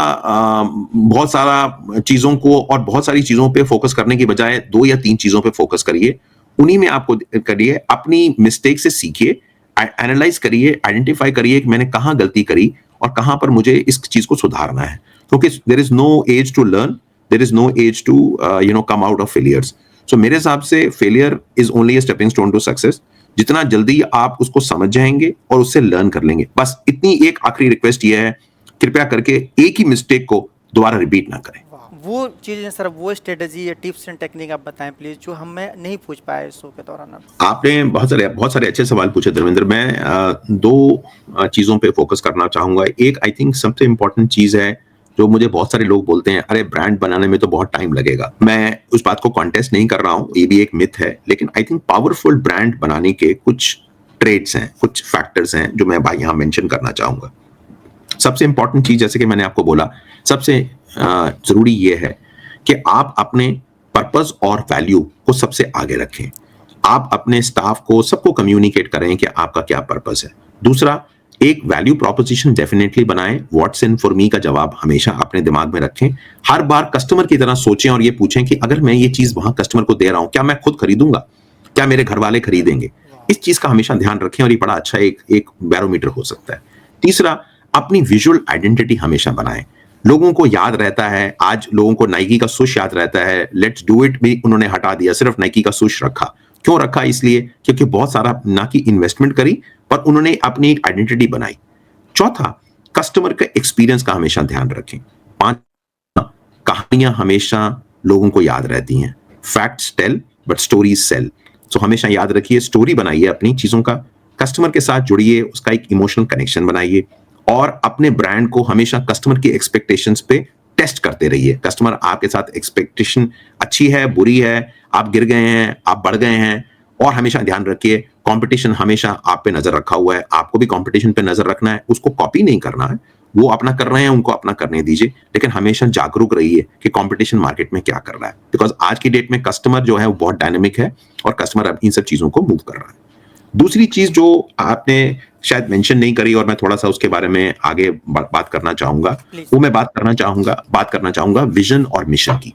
Speaker 2: बहुत सारा चीजों को और बहुत सारी चीजों पे फोकस करने की बजाय 2 या 3 चीजों पे फोकस करिए, उन्हीं में आपको करिए, अपनी मिस्टेक से सीखिए, एनालाइज करिए, आइडेंटिफाई करिए कि मैंने कहाँ गलती करी और कहाँ पर मुझे इस चीज को सुधारना है। क्योंकि there is no age to learn, there is no age to come out of failures. So मेरे हिसाब से failure is only a stepping stone to success. जितना जल्दी आप उसको समझ जाएंगे और उससे लर्न कर लेंगे, बस इतनी एक आखिरी रिक्वेस्ट ये है, कृपया करके एक ही मिस्टेक को दोबारा रिपीट ना करें।
Speaker 1: वो चीजें सर, वो स्ट्रेटजी या टिप्स एंड टेक्निक आप बताएं प्लीज, जो हमें नहीं पूछ पाए शो के दौरान।
Speaker 2: आपने बहुत सारे अच्छे सवाल पूछे धर्मेंद्र। मैं 2 चीजों पे फोकस करना चाहूंगा। एक, आई थिंक सबसे इंपॉर्टेंट चीज है जो मुझे बहुत सारे लोग बोलते हैं, अरे ब्रांड बनाने में तो बहुत टाइम लगेगा। मैं उस बात को कॉन्टेस्ट नहीं कर रहा हूं, ये भी एक मिथ है, लेकिन आई थिंक पावरफुल ब्रांड बनाने के कुछ ट्रेड्स हैं, कुछ फैक्टर्स हैं जो मैं भाई यहाँ मेंशन करना चाहूंगा। सबसे इंपॉर्टेंट चीज, जैसे कि मैंने आपको बोला, सबसे जरूरी ये है कि आप अपने पर्पस और वैल्यू को सबसे आगे रखें। आप अपने स्टाफ को, सबको कम्युनिकेट करें कि आपका क्या पर्पस है। दूसरा, एक वैल्यू प्रोपोजिशन डेफिनेटली बनाएं। व्हाट्स इन फॉर मी का जवाब हमेशा अपने दिमाग में रखें। हर बार कस्टमर की तरह सोचें और ये पूछें कि अगर मैं ये चीज वहां कस्टमर को दे रहा हूं, क्या मैं खुद खरीदूंगा, क्या मेरे घर वाले खरीदेंगे? इस चीज का हमेशा ध्यान रखें और ये बड़ा अच्छा एक बैरोमीटर हो सकता है। तीसरा, अपनी विजुअल आइडेंटिटी हमेशा बनाएं। लोगों को याद रहता है, आज लोगों को नाइकी का सुश याद रहता है, लेट्स डू इट भी उन्होंने हटा दिया, सिर्फ नाइकी का सुश रखा। क्यों रखा? इसलिए क्योंकि बहुत सारा ना की इन्वेस्टमेंट करी, पर उन्होंने अपनी एक आइडेंटिटी बनाई। चौथा, कस्टमर का एक्सपीरियंस का हमेशा ध्यान रखें। 5, कहानियां हमेशा लोगों को याद रहती हैं। Facts tell but stories sell. So हमेशा याद रखिए, स्टोरी बनाइए अपनी चीजों का, कस्टमर के साथ जुड़िए, उसका एक इमोशनल कनेक्शन बनाइए और अपने ब्रांड को हमेशा कस्टमर की एक्सपेक्टेशंस पे टेस्ट करते रहिए। कस्टमर आपके साथ एक्सपेक्टेशन अच्छी है, बुरी है, आप गिर गए हैं, आप बढ़ गए हैं, और हमेशा ध्यान रखिए कंपटीशन हमेशा आप पे नजर रखा हुआ है, आपको भी कंपटीशन पे नजर रखना है, उसको कॉपी नहीं करना है। वो अपना कर रहे हैं, उनको अपना करने दीजिए, लेकिन हमेशा जागरूक रहिए कि कंपटीशन मार्केट में क्या कर रहा है, बिकॉज आज की डेट में कस्टमर जो है वो बहुत डायनेमिक है और कस्टमर अब इन सब चीजों को मूव कर रहा है। दूसरी चीज जो आपने शायद मेंशन नहीं करी और मैं थोड़ा सा उसके बारे में आगे बात करना चाहूंगा, वो मैं बात करना चाहूंगा विजन और मिशन की।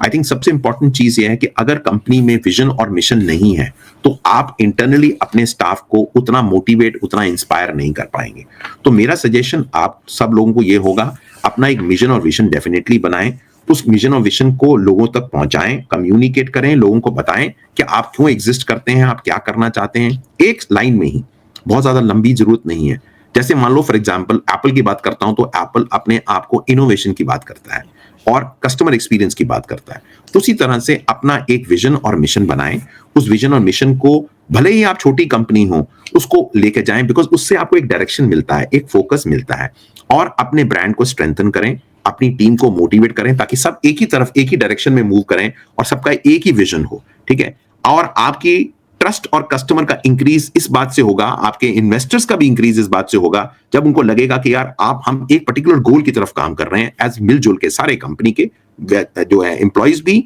Speaker 2: आई थिंक सबसे इंपॉर्टेंट चीज ये है कि अगर कंपनी में विजन और मिशन नहीं है तो आप इंटरनली अपने स्टाफ को उतना मोटिवेट, उतना इंस्पायर नहीं कर पाएंगे। तो मेरा सजेशन आप सब लोगों को ये होगा, अपना एक मिशन और विजन डेफिनेटली बनाएं, उस मिशन और विजन को लोगों तक पहुंचाएं, कम्युनिकेट करें, लोगों को बताएं कि आप क्यों एग्जिस्ट करते हैं, आप क्या करना चाहते हैं, एक लाइन में ही, बहुत ज्यादा लंबी जरूरत नहीं है। जैसे मान लो फॉर एग्जांपल एप्पल की बात करता हूं तो एप्पल अपने आप को इनोवेशन की बात करता है और कस्टमर एक्सपीरियंस की बात करता है। तो उसी तरह से अपना एक विजन और मिशन बनाएं, उस विजन और मिशन को भले ही आप छोटी कंपनी हो उसको लेके जाएं, बिकॉज उससे आपको एक डायरेक्शन मिलता है, एक फोकस मिलता है, और अपने ब्रांड को स्ट्रेंथन करें, अपनी टीम को मोटिवेट करें ताकि सब एक ही तरफ, एक ही डायरेक्शन में मूव करें और सबका एक ही विजन हो, ठीक है। और आपकी ट्रस्ट और कस्टमर का इंक्रीज इस बात से होगा, आपके इन्वेस्टर्स का भी इंक्रीज इस बात से होगा, जब उनको लगेगा कि यार हम एक पर्टिकुलर गोल की तरफ काम कर रहे हैं एज मिलजुल के सारे कंपनी के जो है एम्प्लॉइज भी,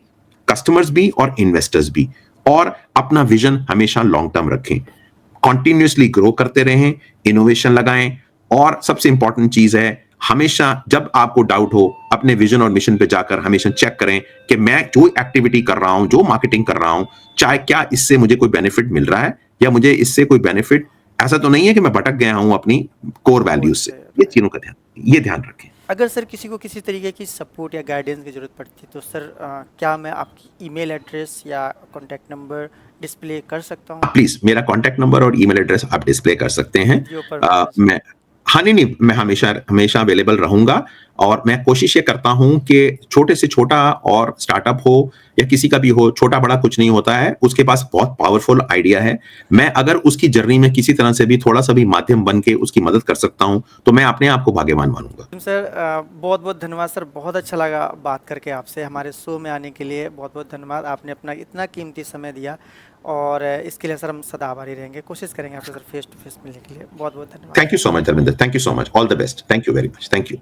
Speaker 2: कस्टमर्स भी और इन्वेस्टर्स भी, और अपना विजन हमेशा लॉन्ग टर्म रखें, कॉन्टिन्यूसली ग्रो करते रहें, इनोवेशन लगाएं, और सबसे इंपॉर्टेंट चीज है हमेशा जब आपको डाउट हो अपने विजन और मिशन पे जाकर हमेशा चेक करें कि मैं जो एक्टिविटी कर रहा हूं, जो मार्केटिंग कर रहा हूं, चाहे क्या इससे मुझे कोई बेनिफिट मिल रहा है या मुझे इससे कोई बेनिफिट ऐसा तो नहीं है कि मैं भटक गया हूं अपनी कोर वैल्यूज से। ये चीजों का ध्यान रखें।
Speaker 1: अगर सर किसी को किसी तरीके की सपोर्ट या गाइडेंस की ज़रूरत पड़ती है तो सर क्या मैं आपकी ईमेल एड्रेस या कॉन्टैक्ट नंबर डिस्प्ले कर सकता हूँ?
Speaker 2: प्लीज मेरा कॉन्टैक्ट नंबर और ईमेल एड्रेस आप डिस्प्ले कर सकते हैं।
Speaker 1: वीडियो पर
Speaker 2: मैं हाँ नहीं, मैं हमेशा अवेलेबल रहूंगा, और मैं कोशिश ये करता हूं कि छोटे से छोटा और स्टार्टअप हो या किसी का भी हो, छोटा बड़ा कुछ नहीं होता है, उसके पास बहुत पावरफुल आइडिया है। मैं अगर उसकी जर्नी में किसी तरह से भी थोड़ा सा भी माध्यम बन के उसकी मदद कर सकता हूं तो मैं अपने आप को भाग्यवान मानूंगा।
Speaker 1: सर बहुत बहुत धन्यवाद सर, बहुत अच्छा लगा बात करके आपसे। हमारे शो में आने के लिए बहुत बहुत धन्यवाद, आपने अपना इतना कीमती समय दिया, और इसके लिए सर हम सदा आभारी रहेंगे। कोशिश करेंगे आपसे सर फेस टू फेस मिलने के लिए। बहुत बहुत धन्यवाद।
Speaker 2: Thank you so much Dharmendra, thank you so much, all the best, thank you very much, thank you.